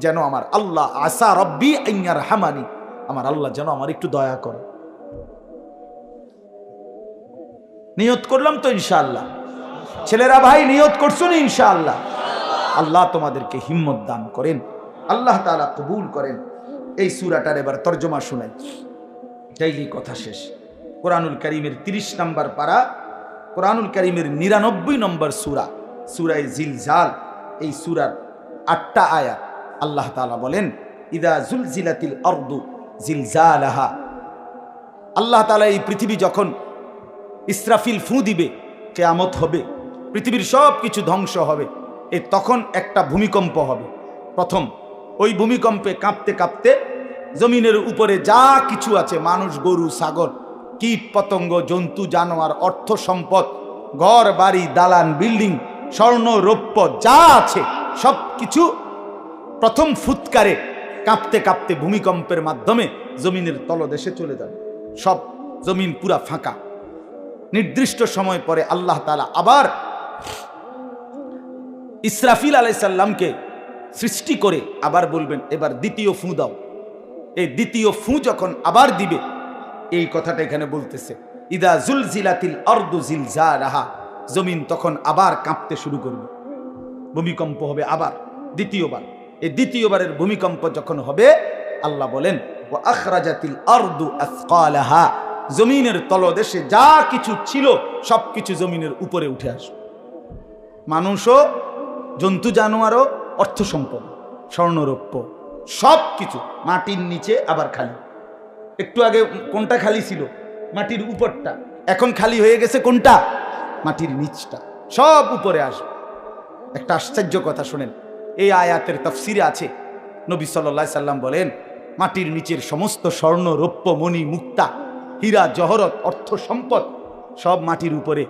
যেন আমার আল্লাহ, আসা রব্বি আন ইয়ারহামানি, আমার আল্লাহ যেন আমার একটু দয়া করে। নিয়ত করলাম তো ইনশাআল্লাহ, ছেলেরা ভাই নিয়ত করছো না ইনশাআল্লাহ? আল্লাহ তোমাদেরকে হিম্মত দান করেন, আল্লাহ তাআলা কবুল করেন। এই সূরাটার এবার তরজমা শুনাই, তাইলেই কথা শেষ। কোরআনুল কারীমের 30 নম্বর পারা, কোরআনুল কারীমের 99 নম্বর সূরা, সূরায়ে জিলজাল। এই সূরার 8টা আয়াত। আল্লাহ তাআলা বলেন, ইদা জুলজিলাতিল আরদু জিলজালাহা। আল্লাহ তাআলা এই পৃথিবী যখন ইসরাফিল ফু দিবে, কিয়ামত হবে, পৃথিবীর সব কিছু ধ্বংস হবে, তখন একটা ভূমিকম্প হবে। প্রথম ওই ভূমিকম্পে কাঁপতে কাঁপতে জমিনের উপরে যা কিছু আছে, মানুষ, গরু, ছাগল, কীট পতঙ্গ, জন্তু, জানোয়ার, অর্থ সম্পদ, ঘর বাড়ি, দালান, বিল্ডিং, স্বর্ণ রৌপ্য যা আছে সব কিছু প্রথম ফুৎকারে কাঁপতে কাঁপতে ভূমিকম্পের মাধ্যমে জমিনের তলদেশে চলে যাবে। সব জমিন পুরা ফাঁকা। নির্দিষ্ট সময় পরে আল্লাহ তাআলা আবার ইসরাফিল আলাইহিস সালামকে সৃষ্টি করে আবার বলবেন, এবার দ্বিতীয় ফু দাও। এই দ্বিতীয় ফু যখন আবার দিবে, এই কথাটা এখানে বলতেছে, ইদা জুলজিলাতিল আরদু জিলজালাহা, জমিন তখন আবার কাঁপতে শুরু করবে, ভূমিকম্প হবে আবার দ্বিতীয়বার। এই দ্বিতীয়বারের ভূমিকম্প যখন হবে, আল্লাহ বলেন, ওয়া আখরাজাতিল আরদু আসকালাহা, জমিনের তলদেশে যা কিছু ছিল সবকিছু জমিনের উপরে উঠে আসবে। মানুষও, জন্তু জানোয়ারও, অর্থ সম্পদ, স্বর্ণরৌপ্য সব কিছু মাটির নিচে আবার খালি। একটু আগে কোনটা খালি ছিল? মাটির উপরটা। এখন খালি হয়ে গেছে কোনটা? মাটির নিচটা। সব উপরে আসবে। একটা আশ্চর্য কথা শুনেন, এই আয়াতের তাফসিরে আছে, নবী সাল্লাল্লাহু আলাইহি সাল্লাম বলেন, মাটির নিচের সমস্ত স্বর্ণ রৌপ্য মণি মুক্তা হীরা জহরত অর্থ সম্পদ সব মাটির উপরে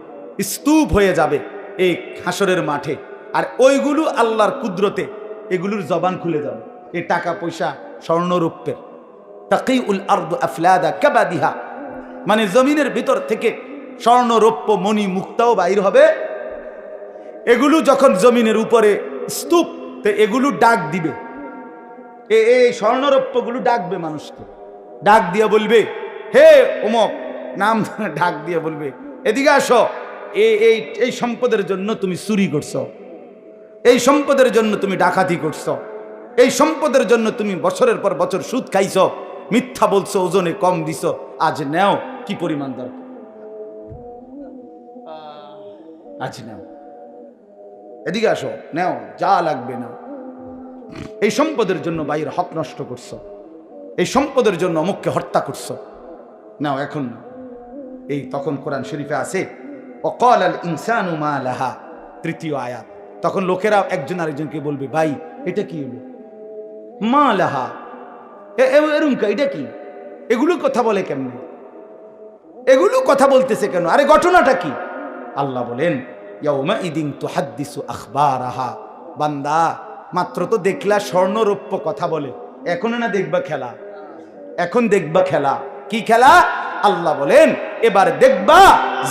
স্তূপ হয়ে যাবে এই হাসরের মাঠে। আর ওইগুলো আল্লাহর কুদরতে এগুলোর জবান খুলে যাবে। এই টাকা পয়সা স্বর্ণরৌপ্যের তাকিউল আরদু আফলাদা কাবাদিহা, মানে জমিনের ভিতর থেকে স্বর্ণ রৌপ্য মণি মুক্তাও বাইর হবে। এগুলো যখন জমিনের উপরে স্তূপ, তো এগুলো ডাক দিবে, এই স্বর্ণরৌপ্যগুলো ডাকবে মানুষকে, ডাক দিয়ে বলবে হে অমুক নাম, ডাক দিয়ে বলবে এদিকে আসো, এই সম্পদের জন্য তুমি চুরি করছো, এই সম্পদের জন্য তুমি ডাকাতি করছো, এই সম্পদের জন্য তুমি বছরের পর বছর সুদ খাইছো, মিথ্যা বলছো, ওজনে কম দিছো, আজ নেও কি পরিমাণ দরকার, আজ নেও, এদিকে আসো নেও যা লাগবে নাও, এই সম্পদের জন্য বাইরের হক নষ্ট করছো, এই সম্পদের জন্য অমুককে হত্যা করছো, নাও এখন নাও। এই তখন কোরআন শরীফে আছে ওয়াকালাল ইনসানু মা লাহা, তৃতীয় আয়াত। তখন লোকেরা একজন আরেকজনকে বলবে ভাই এটা কি হলো, মা লাহা এরুমকা, এটা কি, এগুলো কথা বলে কেমনে, এগুলো কথা বলতেছে কেন, আরে ঘটনাটা কি? আল্লাহ বলেন ইয়াউমা ইদিন তুহাদ্দিসু আখবারাহা, বান্দা মাত্র তো দেখলা স্বর্ণ রৌপ্য কথা বলে, এখন না দেখবা খেলা, এখন দেখবা খেলা, কি খেলা? আল্লাহ বলেন এবার দেখবা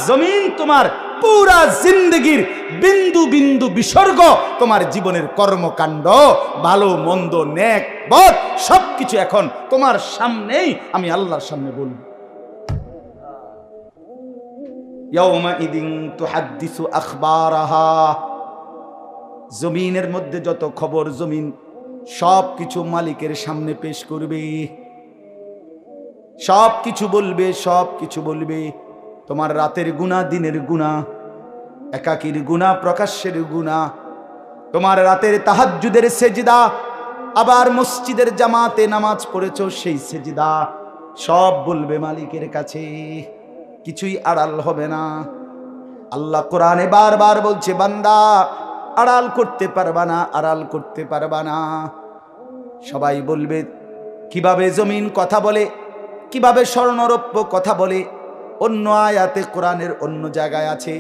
জমিন তোমার পুরা জিন্দগির বিন্দু বিন্দু বিসর্গ, তোমার জীবনের কর্মকাণ্ড, ভালো মন্দ নেক বদ সবকিছু এখন তোমার সামনেই আমি আল্লাহর সামনে বলবো। ইয়াউমাইদিন তুহাদ্দিসু আখবারাহা, জমিনের মধ্যে যত খবর, জমিন সব কিছু মালিকের সামনে পেশ করবে, সব কিছু বলবে, সব কিছু বলবে। তোমার রাতের গুনাহ, দিনের গুনাহ, একাকীর গুনাহ, প্রকাশ্যের গুনাহ, তোমার রাতের তাহাজ্জুদের সেজদা, আবার মসজিদের জামাতে নামাজ পড়েছো সেই সেজদা, সব বলবে মালিকের কাছে, কিছুই আড়াল হবে না। আল্লাহ কোরআনে বারবার বলছে বান্দা আড়াল করতে পারবা না, আড়াল করতে পারবা না। সবাই বলবে কিভাবে জমিন কথা বলে, কিভাবে স্বর্ণরৌপ্য কথা বলে। অন্য আয়াতে কোরআনের অন্য জায়গায় আছে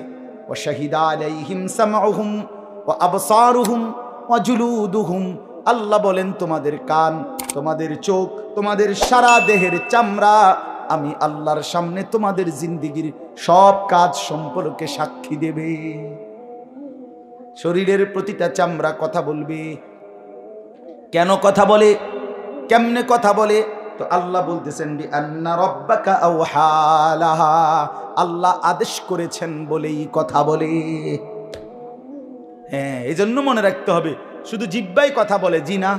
ওয়া শাহিদা আলাইহিম সামউহুম ওয়া আবসারুহুম ওয়া জুলুদুহুম, আল্লাহ বলেন তোমাদের কান, তোমাদের চোখ, তোমাদের সারা দেহের চামড়া আমি আল্লাহর সামনে তোমাদের জিন্দেগির সব কাজ সম্পর্কে সাক্ষী দেবে। শরীরের প্রতিটা চামড়া কথা বলবে। কেন কথা বলে, কেমনে কথা বলে? তো আল্লাহ বলতেছেন বিআন্না রাব্বাকা আওহালাহা, আল্লাহ আদেশ করেছেন বলেই কথা বলে। হ্যাঁ, এই জন্য মনে রাখতে হবে শুধু জিহ্বাই কথা বলে জি না,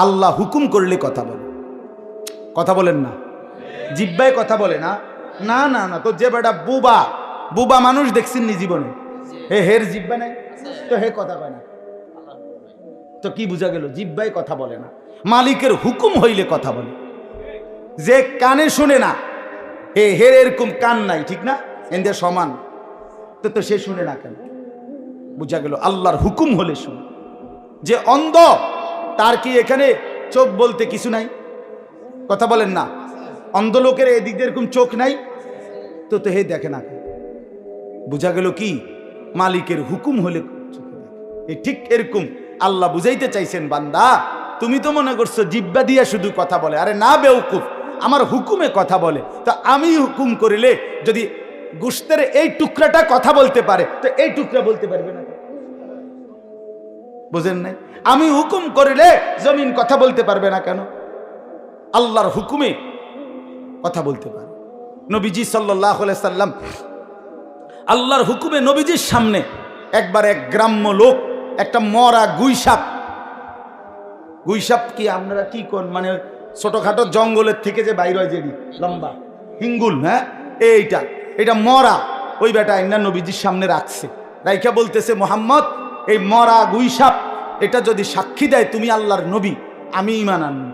আল্লাহ হুকুম করলে কথা বলে। কথা বলেন না, জিহ্বাই কথা বলে না, না না না। তো যে বেটা বুবা, বুবা মানুষ দেখছেন নি জীবনে, হের জিহ্বা নাই তো হে কথা কয় না, তো কি বুঝা গেল? জিহ্বাই কথা বলে না, মালিকের হুকুম হইলে কথা বলে। যে কানে শুনে না, হের এরকম কান নাই, ঠিক না, এদের সমান, তো সে শুনে না কেন? বুঝা গেল আল্লাহর হুকুম হলে শুনে। যে অন্ধ, তার কি এখানে চোখ বলতে কিছু নাই? কথা বলেন না, অন্ধ লোকের এদিক দিয়ে এরকম চোখ নাই, তো হে দেখে না কেন? বুঝা গেল কি মালিকের হুকুম হলে চোখে দেখে। ঠিক এরকম আল্লাহ বুঝাইতে চাইছেন বান্দা তুমি তো মনে করছো জিহ্বা দিয়া শুধু কথা বলে, আরে না বেউকুফ, আমার হুকুমে কথা বলে। তো আমি হুকুম করিলে যদি গোশতের এই টুকরাটা কথা বলতে পারে, তো এই টুকরা বলতে পারবে না? বুঝেন নাই? আমি হুকুম করিলে জমিন কথা বলতে পারবে না কেন? আল্লাহর হুকুমে কথা বলতে পারে। নবীজি সাল্লাল্লাহু আলাইহি সাল্লাম আল্লাহর হুকুমে নবীজির সামনে একবার এক গ্রাম্য লোক একটা মরা গুইসাপ, গুইসাপ কি আপনারা কি কোন, মানে ছোটখাটো জঙ্গলের থেকে যে বাইর হয়, যে লম্বা হিঙ্গুল, হ্যাঁ এইটা মরা, ওই বেটা আইনা নবীজির সামনে রাখছে, রাইখা বলতেছে মুহাম্মদ এই মরা গুইসাপ এটা যদি সাক্ষী দেয় তুমি আল্লাহর নবী, আমি ঈমান আনব।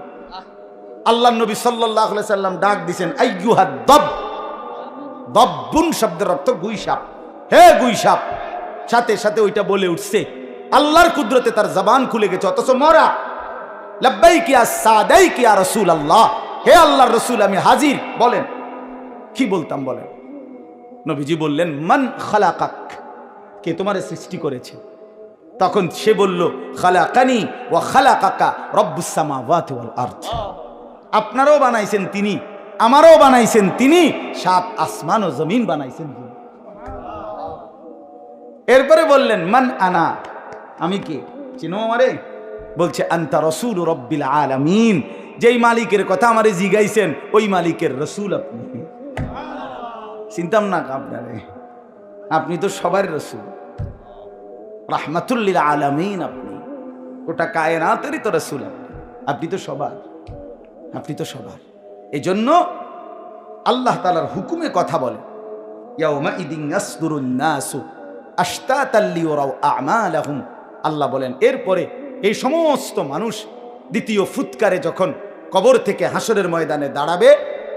আল্লাহর নবী সাল্লাল্লাহু আলাইহি সাল্লাম ডাক দিবেন আইয়ুহাদ দাব, দাব্বুন শব্দের অর্থ গুইসাপ, হে গুইসাপ। সাথে সাথে ওইটা বলে উঠছে, আল্লাহর কুদরতে তার জবান খুলে গেছে, অথচ মরা। লাব্বাইক ইয়া সাদাইক ইয়া রাসূলুল্লাহ, হে আল্লাহর রাসূল আমি হাজির, বলেন কি বলতাম বলেন। নবীজি বললেন মান খালাকাক, কে তোমারে সৃষ্টি করেছে? তখন সে বলল খালাকানি ওয়া খালাকাকা রব্বুস সামাওয়াতি ওয়াল আরদ, আপনারও বানাইছেন তিনি, আমারও বানাইছেন তিনি, 7 আসমান ও জমিন বানাইছেন তিনি। এরপরে বললেন মান আনা, আমি কে, চিনো আমারে? বলছে আনতা রাসূল রাব্বিল আলামিন, যেই মালিকের কথা আমারে জিগাইছেন ওই মালিকের রাসূল আপনি। চিন্তাম না আপনারে, আপনি তো সবার রাসূল, রাহমাতুল লিল আলামিন, আপনি গোটা কায়নাতেরই তো রাসূল, আপনি তো সবার, আপনি তো সবার। এই জন্য আল্লাহ তাআলার হুকুমে কথা বলে, ইয়াউমা ইদিন ইয়াসদুরুন নাসু আশতাতাল লিয়ারাউ আ'মালাহুম। আল্লাহ বলেন এরপরে এই সমস্ত মানুষ দ্বিতীয় ফুৎকারে যখন কবর থেকে হাসরের ময়দানে দাঁড়াবে,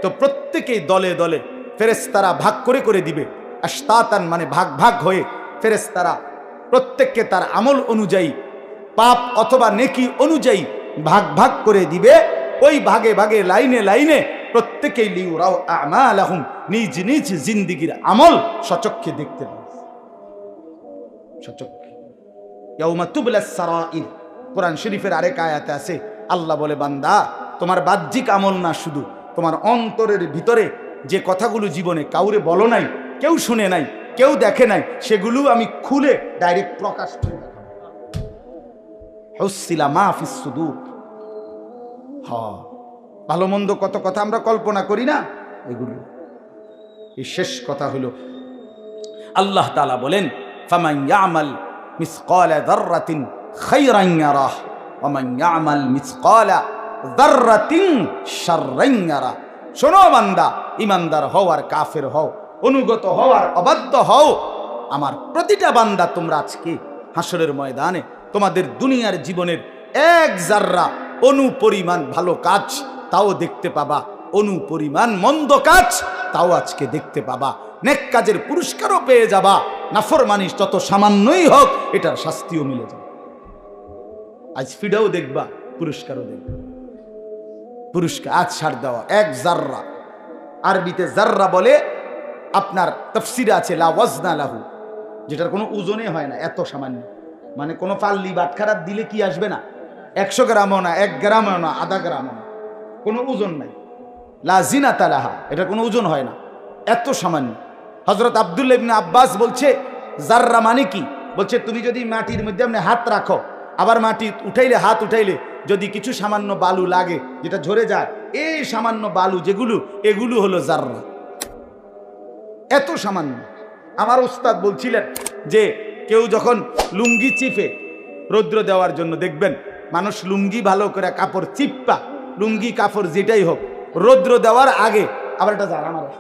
তো প্রত্যেকেই দলে দলে ফেরেশতারা ভাগ করে করে দিবে। আশতাতান মানে ভাগ ভাগ হয়ে ফেরেশতারা প্রত্যেককে তার আমল অনুযায়ী, পাপ অথবা নেকি অনুযায়ী ভাগ ভাগ করে দিবে। ওই ভাগে ভাগে লাইনে লাইনে প্রত্যেকেই লিউরাও আমালাহুম, নিজ নিজ জিন্দেগীর আমল সচক্ষে দেখতে পাবে, সচক্ষে। ইয়াউমা তুবলাস সারাইর, কোরআন শরীফের আরেক আয়াতে আছে, আল্লাহ বলে বান্দা তোমার বাহ্যিক আমল না, শুধু তোমার অন্তরের ভিতরে যে কথাগুলো জীবনে কাউরে বলো নাই, কেউ শুনে নাই, কেউ দেখে নাই, সেগুলো আমি খুলে ডাইরেক্ট প্রকাশ করি। হুসিলা মা ফিস সুদূর, হ্যাঁ, ভালো মন্দ কত কথা আমরা কল্পনা করি না, এগুলো। এই শেষ কথা হলো আল্লাহ তাআলা বলেন ফামান ইয়ামাল মিসকালা যাররাতিন খায়রান ইয়ারাহ ওয়া মান ইয়ামাল মিসকালা যাররাতিন শাররান ইয়ারাহ। শোনো বান্দা, ইমানদার হও আর কাফের হও, অনুগত হও আর অবাধ্য হও, আমার প্রতিটা বান্দা তোমরা আজকে হাসরের ময়দানে তোমাদের দুনিয়ার জীবনের এক জাররা অনুপরিমাণ ভালো কাজ তাও দেখতে পাবা, অনুপরিমাণ মন্দ কাজ তাও আজকে দেখতে পাবা। নেক কাজের পুরস্কারও পেয়ে যাবা, নাফরমানি যত সামান্যই হোক এটার শাস্তিও মিলে যাবে। আজ ফিডাও দেখবা, পুরস্কারও দেখবা। পুরস্কার আজ ছাড় দেওয়া এক জাররা, আরবিতে জাররা বলে, আপনার তাফসিরে আছে লা ওয়াজনা লাহু, যেটার কোনো ওজনে হয় না, এত সামান্য, মানে কোনো পাল্লি বাটখারাত দিলে কি আসবে না, 100 গ্রামও না, 1 গ্রামও না, আধা গ্রামও না, কোনো ওজন নাই। লা জিনাতা লাহা, এটা কোনো ওজন হয় না, এত সামান্য। হযরত আব্দুল্লাহ ইবনে আব্বাস বলছে জাররা মানে কি, বলছে তুমি যদি মাটির মধ্যে আপনি হাত রাখো, আবার মাটি উঠাইলে, হাত উঠাইলে যদি কিছু সামান্য বালু লাগে যেটা ঝরে যায়, এই সামান্য বালু যেগুলো, এগুলো হলো জাররা, এত সামান্য। আমার উস্তাদ বলছিলেন যে কেউ যখন লুঙ্গি চিপে রৌদ্র দেওয়ার জন্য, দেখবেন মানুষ লুঙ্গি ভালো করে কাপড় চিপ্পা, লুঙ্গি কাপড় যেটাই হোক, রৌদ্র দেওয়ার আগে আবার একটা জারা মারে,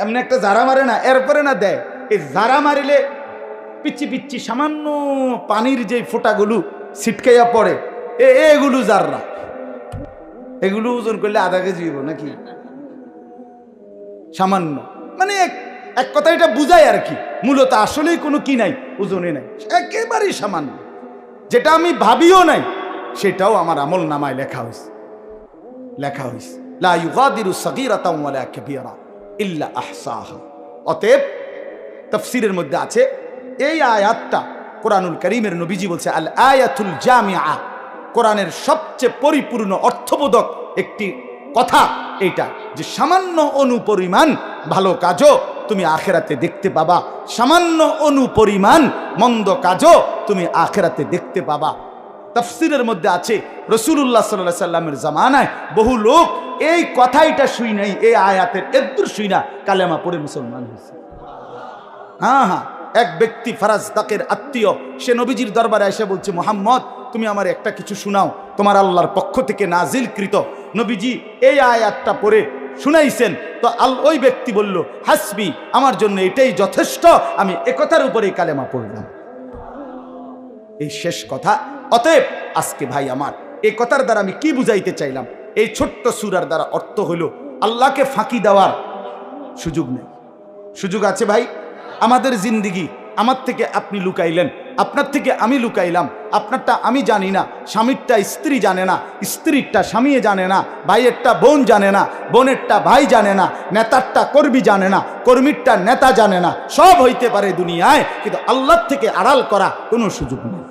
এমনি একটা জারা মারে না, এরপরে না দেয়। এই জারা মারিলে পিচ্ছি পিচ্ছি সামান্য পানির যে ফোঁটাগুলো ছিটকাইয়া পড়ে, এগুলো জাররা, এগুলো ওজন করলে আধা কেজি হইব নাকি, সামান্য। মানে এক কথা এটা বুঝায় আর কি, মূলত আসলেই কোনো কি নাই, ওজনে নাই, একেবারেই সামান্য। যেটা আমি ভাবিও নাই সেটাও আমার আমল নামায় লেখা হয়েছে, লেখা হয়েছে। লা ইউগাদিরু সাগীরাতাও ওয়ালা কাবীরা ইল্লা আহসাহা। অতএব তাফসীরের মধ্যে আছে এই আয়াতটা, কোরআনুল কারীমের নবীজি বলছে আল আয়াতুল জামিআ, কোরআনের সবচেয়ে পরিপূর্ণ অর্থবোধক একটি কথা এইটা, যে সামান্য অনুপরিমাণ ভালো কাজও তুমি আখেরাতে দেখতে পাবা, সামান্য অনুপরিমাণ মন্দ কাজও তুমি আখেরাতে দেখতে পাবা। তাফসীরের মধ্যে আছে রাসূলুল্লাহ সাল্লাল্লাহু আলাইহি সাল্লামের জামানায় বহু লোক এই কথাইটা শুই নাই, এই আয়াতের এদ্দুর শুই না কালেমা পড়ে মুসলমান হয়েছে। হ্যাঁ হ্যাঁ, এক ব্যক্তি ফারাজদাকের আত্মীয়, সে নবীজির দরবারে এসে বলছে মুহাম্মদ তুমি আমার একটা কিছু শোনাও, তোমার আল্লাহর পক্ষ থেকে নাজিলকৃত। নবীজি এই আয়াতটা পড়ে শুনাইছেন। তো ওই ব্যক্তি বলল হাসবি, আমার জন্য এটাই যথেষ্ট, আমি একথার উপরেই কালেমা পড়লাম। এই শেষ কথা। অতএব আজকে ভাই আমার, এই কথার দ্বারা আমি কি বুঝাইতে চাইলাম, এই ছোট্ট সূরার দ্বারা অর্থ হলো আল্লাহকে ফাঁকি দেওয়ার সুযোগ নেই। সুযোগ আছে ভাই, আমাদের জিন্দিগি আমার থেকে আপনি লুকাইলেন, আপনার থেকে আমি লুকাইলাম, আপনারটা আমি জানি না, স্বামীরটা স্ত্রী জানে না, স্ত্রীরটা স্বামী জানে না, ভাইয়েরটা বোন জানে না, বোনেরটা ভাই জানে না, নেতারটা কর্মী জানে না, কর্মীরটা নেতা জানে না। সব হইতে পারে দুনিয়ায়, কিন্তু আল্লাহর থেকে আড়াল করা কোনো সুযোগ নেই।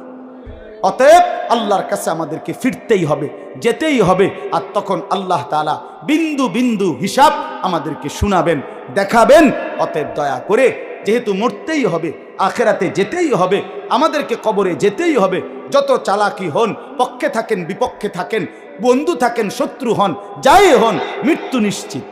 অতএব আল্লাহর কাছে আমাদেরকে ফিরতেই হবে। যেতেই হবে। আর তখন আল্লাহ তাআলা বিন্দু বিন্দু হিসাব আমাদেরকে শোনাবেন, দেখাবেন। অতএব দয়া করে, যেহেতু মরতেই হবে, আখেরাতে যেতেই হবে, আমাদেরকে কবরে যেতেই হবে, যত চালাকি হন, পক্ষে থাকেন বিপক্ষে থাকেন, বন্ধু থাকেন শত্রু হন, যাই হন, মৃত্যু নিশ্চিত।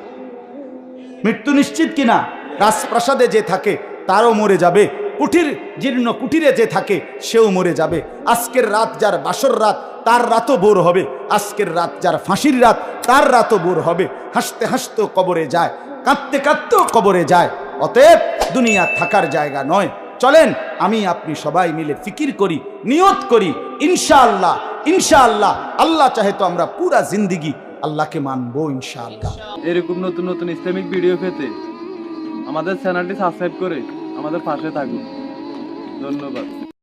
মৃত্যু নিশ্চিত কিনা? রাজপ্রাসাদে যে থাকে তারও মরে যাবে, কুঠির জীর্ণ কুঠিরে যে থাকে সেও মরে যাবে। আজকের রাত যার বাসর রাত, তার রাতও বোর হবে। আজকের রাত যার ফাঁসির রাত, তার রাতও বোর হবে। হাসতে হাসতেও কবরে যায়, কাঁদতে কাঁদতেও কবরে যায়। অতএব দুনিয়া থাকার জায়গা নয়। চলেন আমি আপনি সবাই মিলে ফিকির করি, নিয়ত করি, ইনশাআল্লাহ ইনশাআল্লাহ আল্লাহ চাহে তো আমরা পুরা জিন্দিগি আল্লাহকে মানবো ইনশাআল্লাহ। এরকম নতুন নতুন ইসলামিক ভিডিও পেতে আমাদের চ্যানেলটি সাবস্ক্রাইব করে আমাদের পাশে থাকুন। ধন্যবাদ।